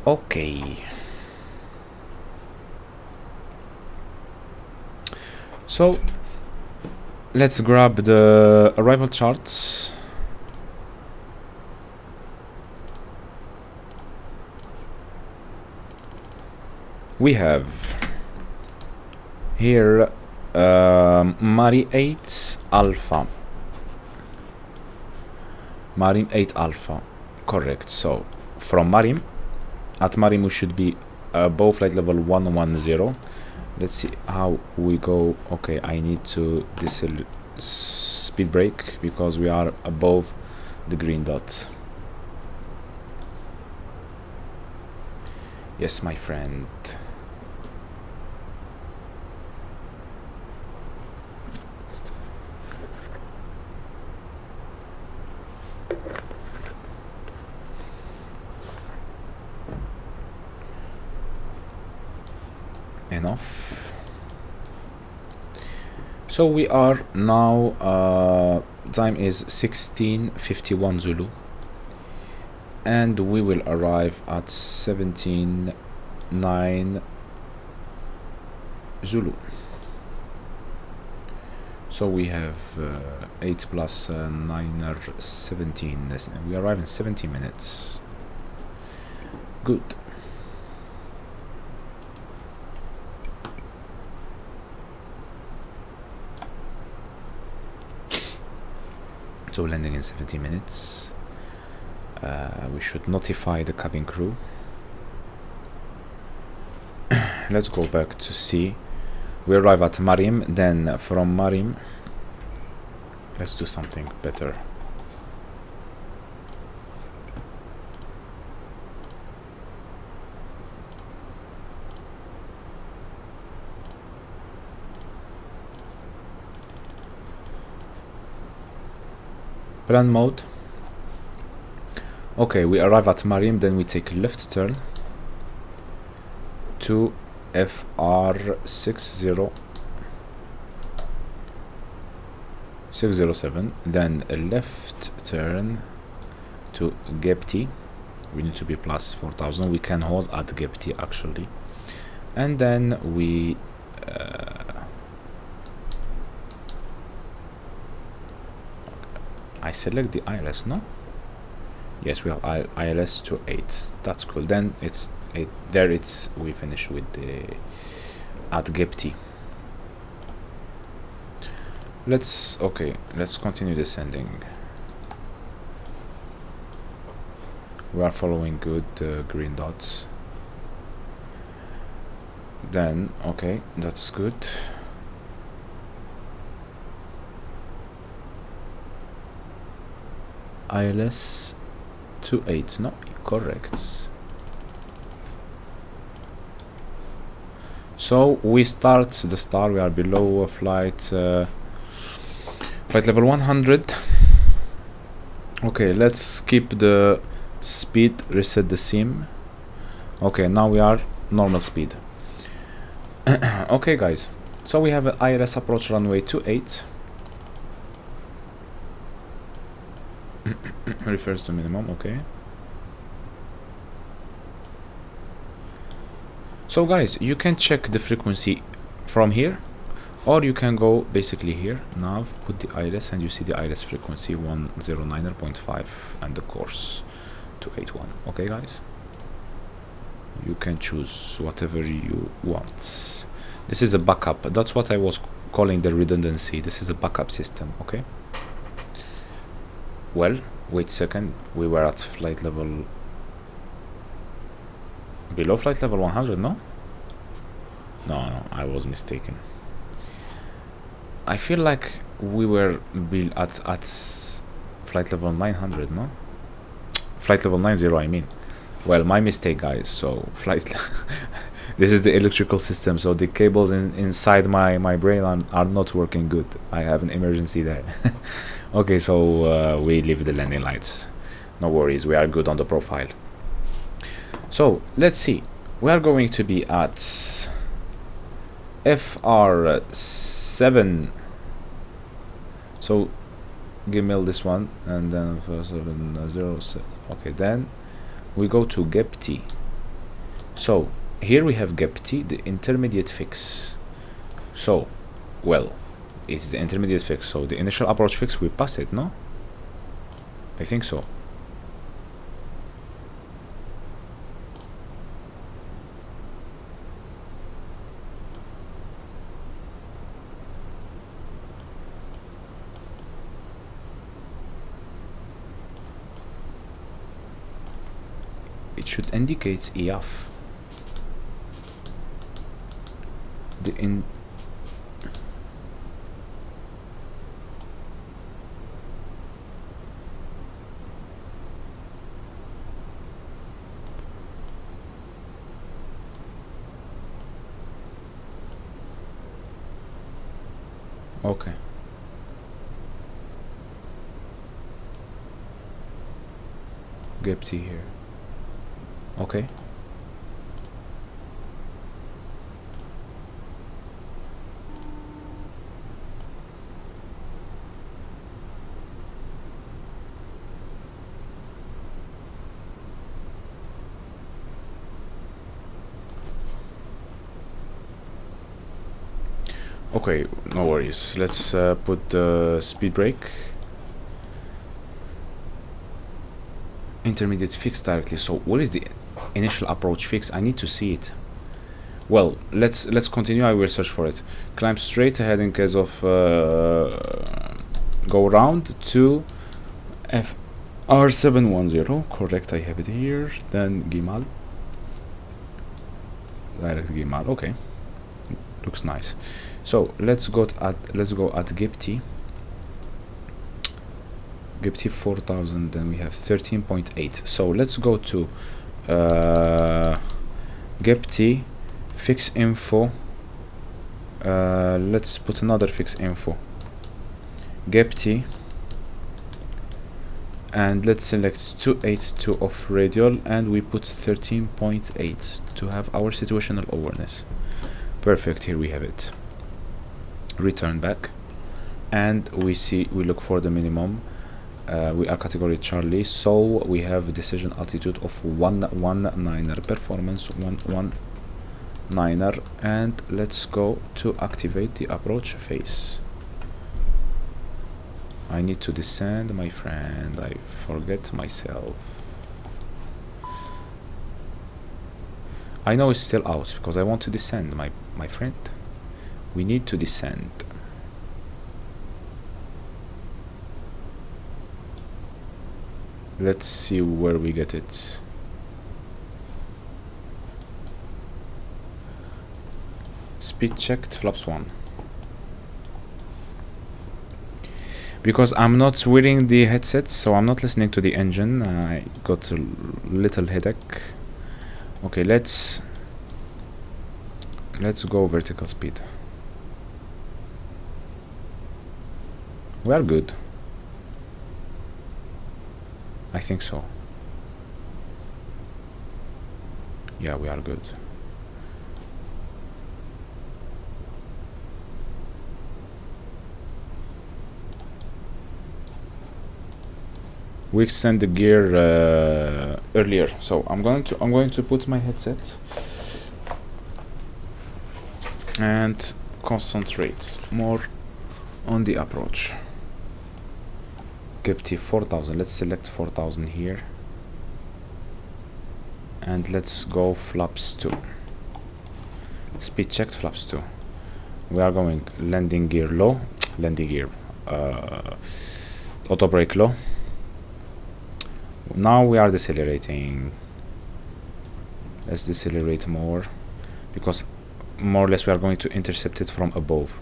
Okay, so let's grab the arrival charts. We have here Mari 8 Alpha. Marim 8 Alpha, correct. So from Marim, at Marim we should be above flight level 110. Let's see how we go. Okay, I need to speed brake because we are above the green dot. Yes, my friend. Enough. So we are now time is 16:51 Zulu, and we will arrive at 17:09 Zulu. So we have 8 plus 9 are 17. We arrive in 17 minutes. Good. So landing in 70 minutes. We should notify the cabin crew. Let's go back to sea. We arrive at Marim, then from Marim let's do something better. Plan mode. Okay, we arrive at Marim, then we take a left turn to FR 607, then a left turn to GEPT. We need to be plus 4000. We can hold at GEPT actually, and then we I select the ILS, no? Yes, we have ILS to 8. That's cool. Then it's there. We finish with the at GEPT. Let's continue descending. We are following good green dots. Then okay, that's good. ILS 28, no, correct. So we start the star, we are below flight level 100. Okay, let's keep the speed, reset the sim. Okay, now we are normal speed. Okay guys, so we have an ILS approach runway 28. Refers to minimum, okay. So guys, you can check the frequency from here, or you can go basically here, nav, put the ILS, and you see the ILS frequency 109.5 and the course 281. Okay guys, you can choose whatever you want. This is a backup, that's what I was calling the redundancy. This is a backup system, okay. Well, wait a second, we were at flight level below flight level 100, no, I was mistaken. I feel like we were at flight level 900, no, flight level 90, I mean. Well, my mistake guys. So flight this is the electrical system, so the cables inside my brain are not working good. I have an emergency there. Okay, so we leave the landing lights, no worries, we are good on the profile. So let's see, we are going to be at FR7. So gimbal this one, and then 707. Okay, then we go to gap T. So here we have gap T, the intermediate fix. So, well, it's the intermediate fix, so the initial approach fix, we pass it, no? I think so. It should indicate EF. Okay. Gap T here. Okay. Okay, no worries. Let's put the speed brake. Intermediate fix directly. So what is the initial approach fix? I need to see it. Well, let's continue. I will search for it. Climb straight ahead in case of go round to FR710. Correct, I have it here. Then Gimal. Direct Gimal. Okay, looks nice. So let's go at gap T. Gap T 4000. Then we have 13.8. So let's go to gap T fix info. Let's put another fix info. Gap T, and let's select 282 of radial, and we put 13.8 to have our situational awareness. Perfect. Here we have it. Return back, and we look for the minimum. We are category Charlie, so we have a decision altitude of 119er, performance 119er, and let's go to activate the approach phase. I need to descend, my friend. I forget myself. I know it's still out because I want to descend, my friend. We need to descend. Let's see where we get it. Speed checked, flaps 1. because I'm not wearing the headset, so I'm not listening to the engine. I got a little headache. Okay, let's go vertical speed. We are good. I think so. Yeah, we are good. We extend the gear earlier, so I'm going to put my headset and concentrate more on the approach. Capti 4000. Let's select 4000 here, and let's go flaps 2. Speed checked, flaps 2. We are going landing gear low, landing gear auto brake low. Now we are decelerating. Let's decelerate more, because more or less we are going to intercept it from above.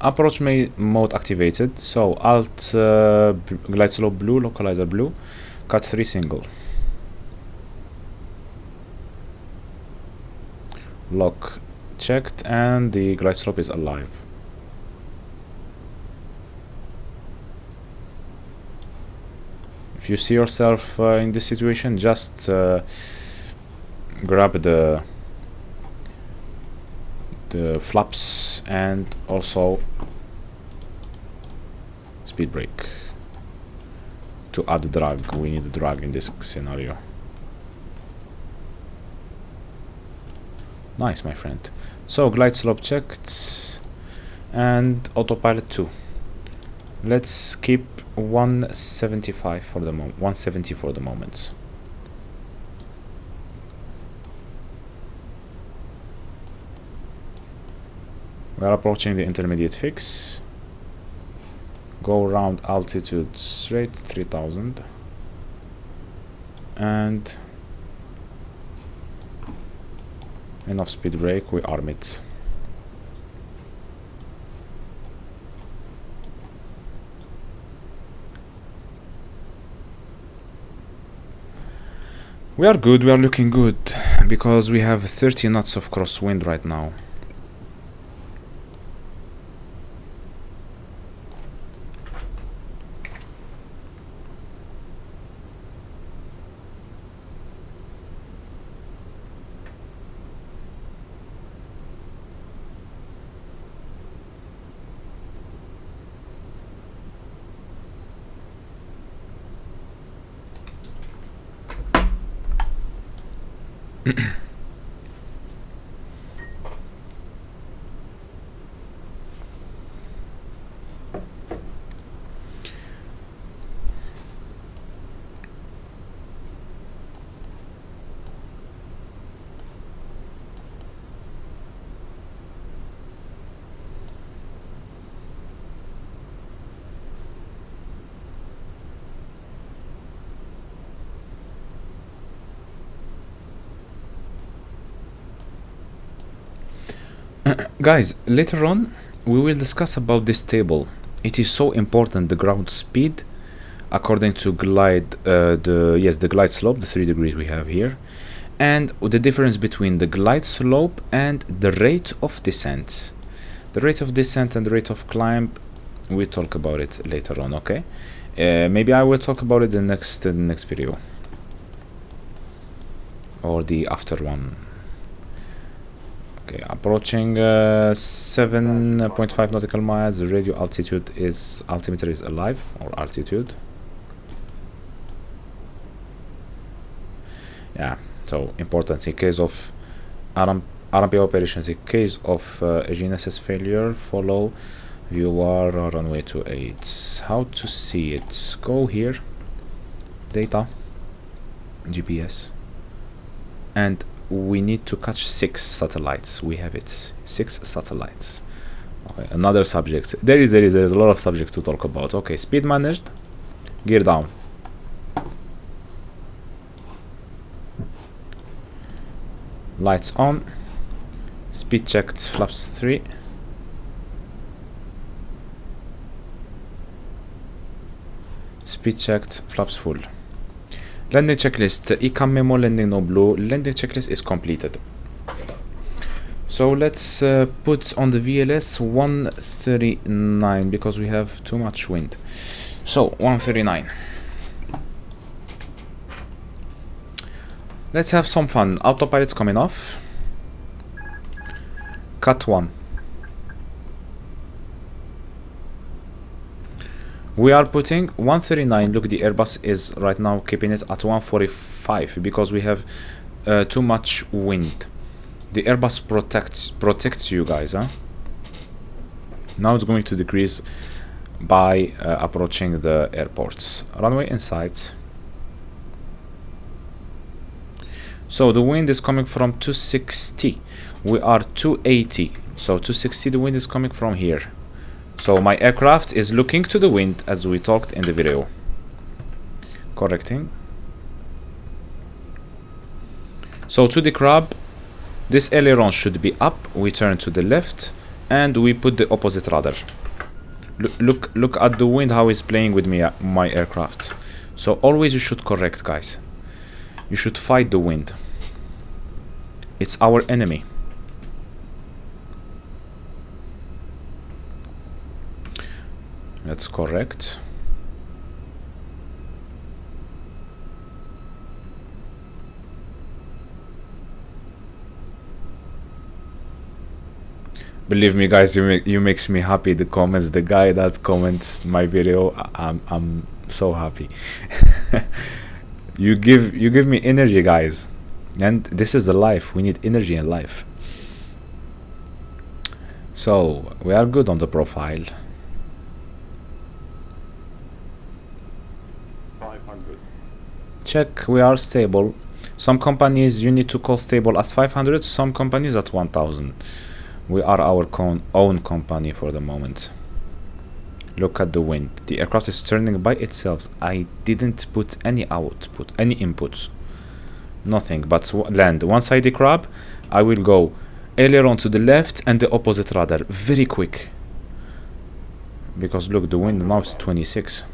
Approach mode activated, so Alt glide slope blue, localizer blue, cut 3 single. Lock checked, and the glide slope is alive. If you see yourself in this situation, just grab the flaps and also speed brake to add drag. We need drag in this scenario. Nice, my friend. So glide slope checked and autopilot 2. Let's keep 175 for the moment. 170 for the moment. We are approaching the intermediate fix. Go around altitude straight 3000 and enough speed brake. We arm it. We are good. We are looking good because we have 30 knots of crosswind right now. Guys, later on we will discuss about this table. It is so important, the ground speed according to glide the glide slope, the 3 degrees we have here, and the difference between the glide slope and the rate of descent. The rate of descent and the rate of climb, we'll talk about it later on, okay? Maybe I will talk about it in the next video or the after one. Okay, approaching 7.5 nautical miles. The radio altitude is, altimeter is alive, or altitude. Yeah, so important in case of RMP operations. In case of GNSS failure, follow VOR runway 28. How to see it? Go here, data, GPS, and we need to catch 6 satellites. We have it, 6 satellites. Okay, another subject. There is a lot of subjects to talk about. Okay, speed managed, gear down. lights on, speed checked, flaps 3, speed checked, flaps full. Landing checklist, ECAM memo, landing no blue. Landing checklist is completed. So let's put on the VLS 139 because we have too much wind. So 139. Let's have some fun. Autopilot's coming off. Cut 1. We are putting 139. Look, the Airbus is right now keeping it at 145 because we have too much wind. The Airbus protects you guys, huh? Now it's going to decrease by approaching the airports. Runway in sight. So the wind is coming from 260. We are 280. So 260, the wind is coming from here. So my aircraft is looking to the wind as we talked in the video. Correcting. So to the crab, this aileron should be up. We turn to the left and we put the opposite rudder. Look at the wind, how it's playing with me, my aircraft. So always you should correct, guys. You should fight the wind. It's our enemy. Let's correct. Believe me, guys, you makes me happy. The comments, the guy that comments my video, I'm so happy. you give me energy, guys, and this is the life. We need energy in life. So we are good on the profile. 500. Check, we are stable. Some companies you need to call stable at 500, some companies at 1000. We are our own company for the moment. Look at the wind. The aircraft is turning by itself. I didn't put any output, any inputs. Nothing but land. One side the crab, I will go aileron to the left and the opposite rudder. Very quick. Because look, the wind now is 26.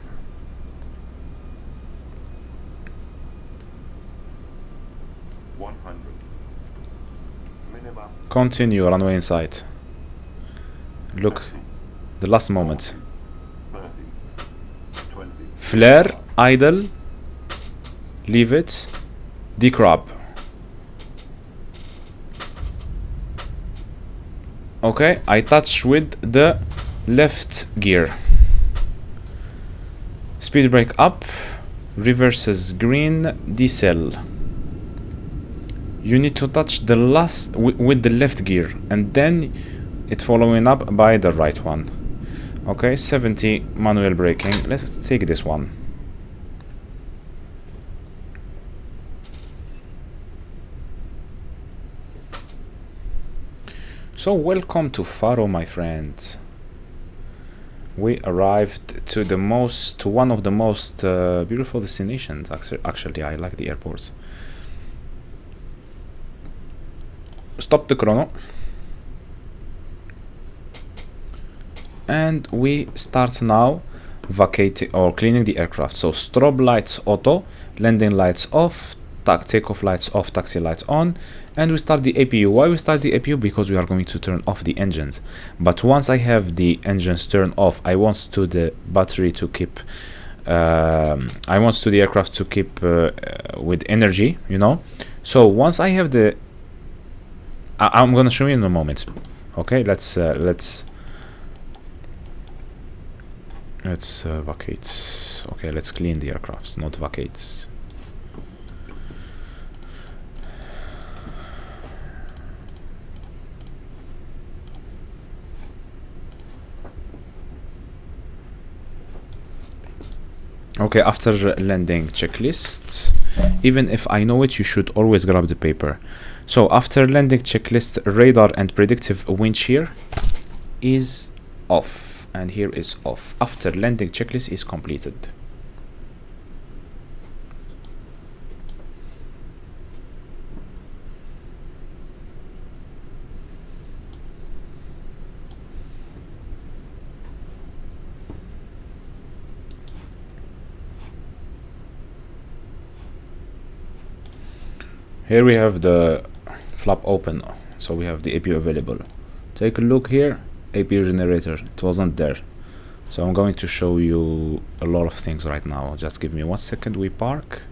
Continue, runway in sight. Look, the last moment. 30, 20. Flare, idle, leave it, decrab. Okay, I touch with the left gear. Speed brake up, reverses green, decel. You need to touch the last with the left gear and then it following up by the right one. Okay, 70 manual braking. Let's take this one. So welcome to Faro, my friends. We arrived to one of the most beautiful destinations. Actually, I like the airports. Stop the chrono and we start now vacating or cleaning the aircraft. So strobe lights auto, landing lights off, takeoff lights off, taxi lights on, and we start the APU. Why we start the APU? Because we are going to turn off the engines. But once I have the engines turned off, I want to the battery to keep I want to the aircraft to keep with energy, you know. So once I have the I'm gonna show you in a moment. Okay, let's vacate. Okay, let's clean the aircrafts, not vacates. Okay, after landing checklist, even if I know it, you should always grab the paper. So after landing checklist, radar and predictive wind shear is off, and here is off. After landing checklist is completed. Here we have the flap open, so we have the APU available. Take a look here, APU generator, it wasn't there. So I'm going to show you a lot of things right now. Just give me 1 second, we park.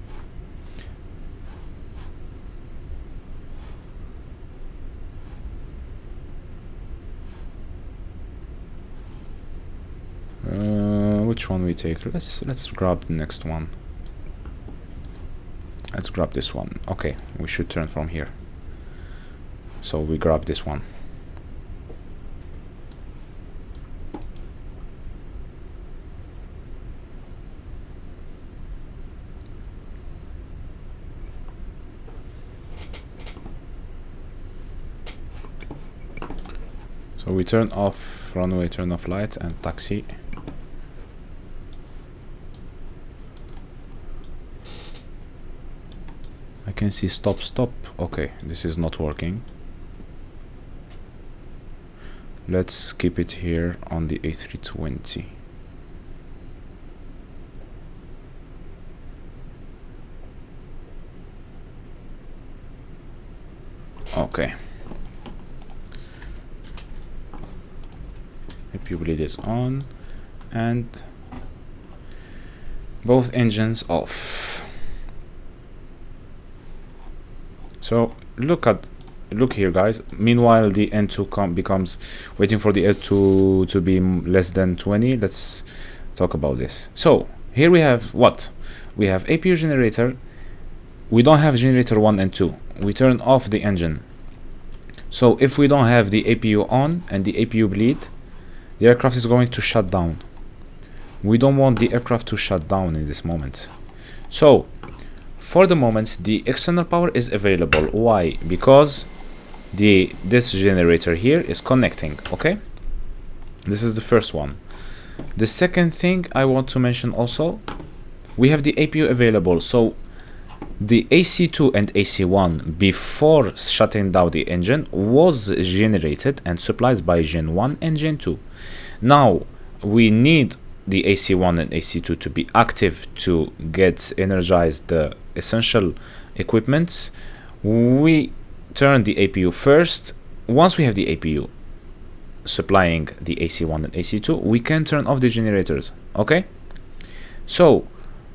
Which one we take? Let's grab the next one. Let's grab this one. Okay, we should turn from here. So we grab this one. So we turn off runway, turn off lights and taxi. I can see stop. Okay, this is not working. Let's keep it here on the A320. Okay. APU bleed is on and both engines off. So look here, guys. Meanwhile, the N2 becomes waiting for the L2 to be less than 20. Let's talk about this. So here we have what? We have APU generator. We don't have generator 1 and 2. We turn off the engine. So if we don't have the APU on and the APU bleed, the aircraft is going to shut down. We don't want the aircraft to shut down in this moment. So for the moment, the external power is available. Why? Because this generator here is connecting. Okay, this is the first one. The second thing I want to mention also, we have the APU available. So the AC2 and AC1 before shutting down the engine was generated and supplied by Gen 1 and Gen 2. Now we need the AC1 and AC2 to be active to get energized the essential equipments. We turn the APU first. Once we have the APU supplying the AC1 and AC2, we can turn off the generators. Okay, so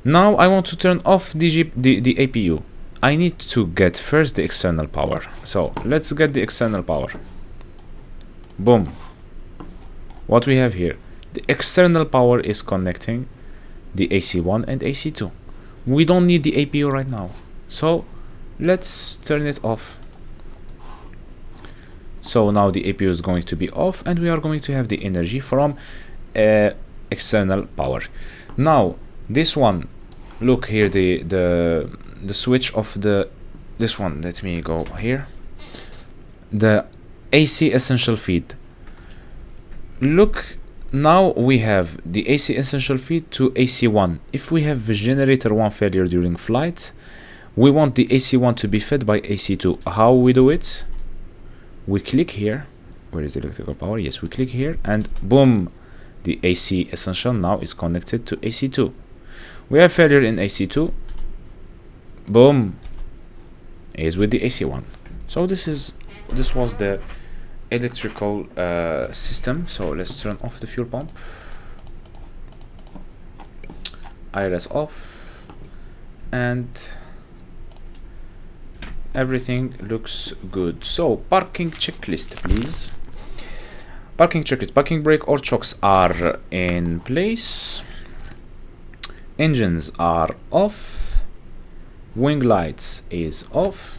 now I want to turn off the APU. I need to get first the external power. So let's get the external power. Boom. What we have here, the external power is connecting the AC1 and AC2. We don't need the APU right now, so let's turn it off. So now the APU is going to be off and we are going to have the energy from external power. Now this one, look here, the switch of this one, let me go here, the AC essential feed. Look, now we have the AC essential feed to AC1. If we have generator 1 failure during flight, we want the AC1 to be fed by AC2. How we do it? We click here. Where is electrical power? Yes, we click here and boom, the AC essential now is connected to AC2. We have failure in AC2. Boom, is with the AC1. So this was the electrical system. So let's turn off the fuel pump. IRS off and everything looks good. So parking checklist, please. Parking checklist. Parking brake or chocks are in place. Engines are off. Wing lights is off.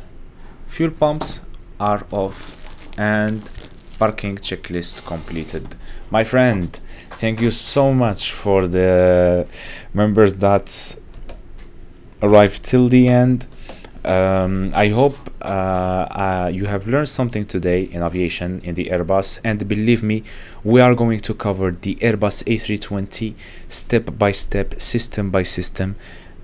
Fuel pumps are off. And parking checklist completed. My friend, thank you so much for the members that arrived till the end. I hope you have learned something today in aviation, in the Airbus, and believe me, we are going to cover the Airbus A320 step by step, system by system.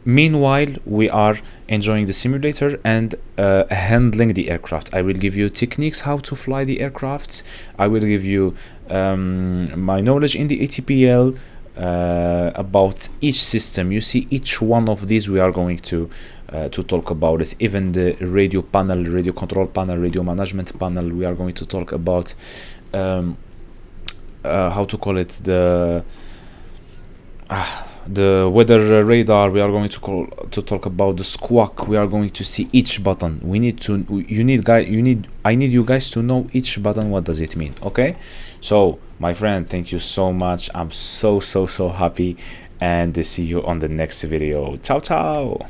Meanwhile, we are enjoying the simulator and handling the aircraft. I will give you techniques how to fly the aircrafts. I will give you my knowledge in the ATPL about each system. You see, each one of these we are going to to talk about it. Even the radio panel, radio control panel, radio management panel, we are going to talk about how to call it, the weather radar. We are going to talk about the squawk. We are going to see each button. I need you guys to know each button, what does it mean. Okay, so my friend, thank you so much. I'm so happy, and see you on the next video. Ciao ciao.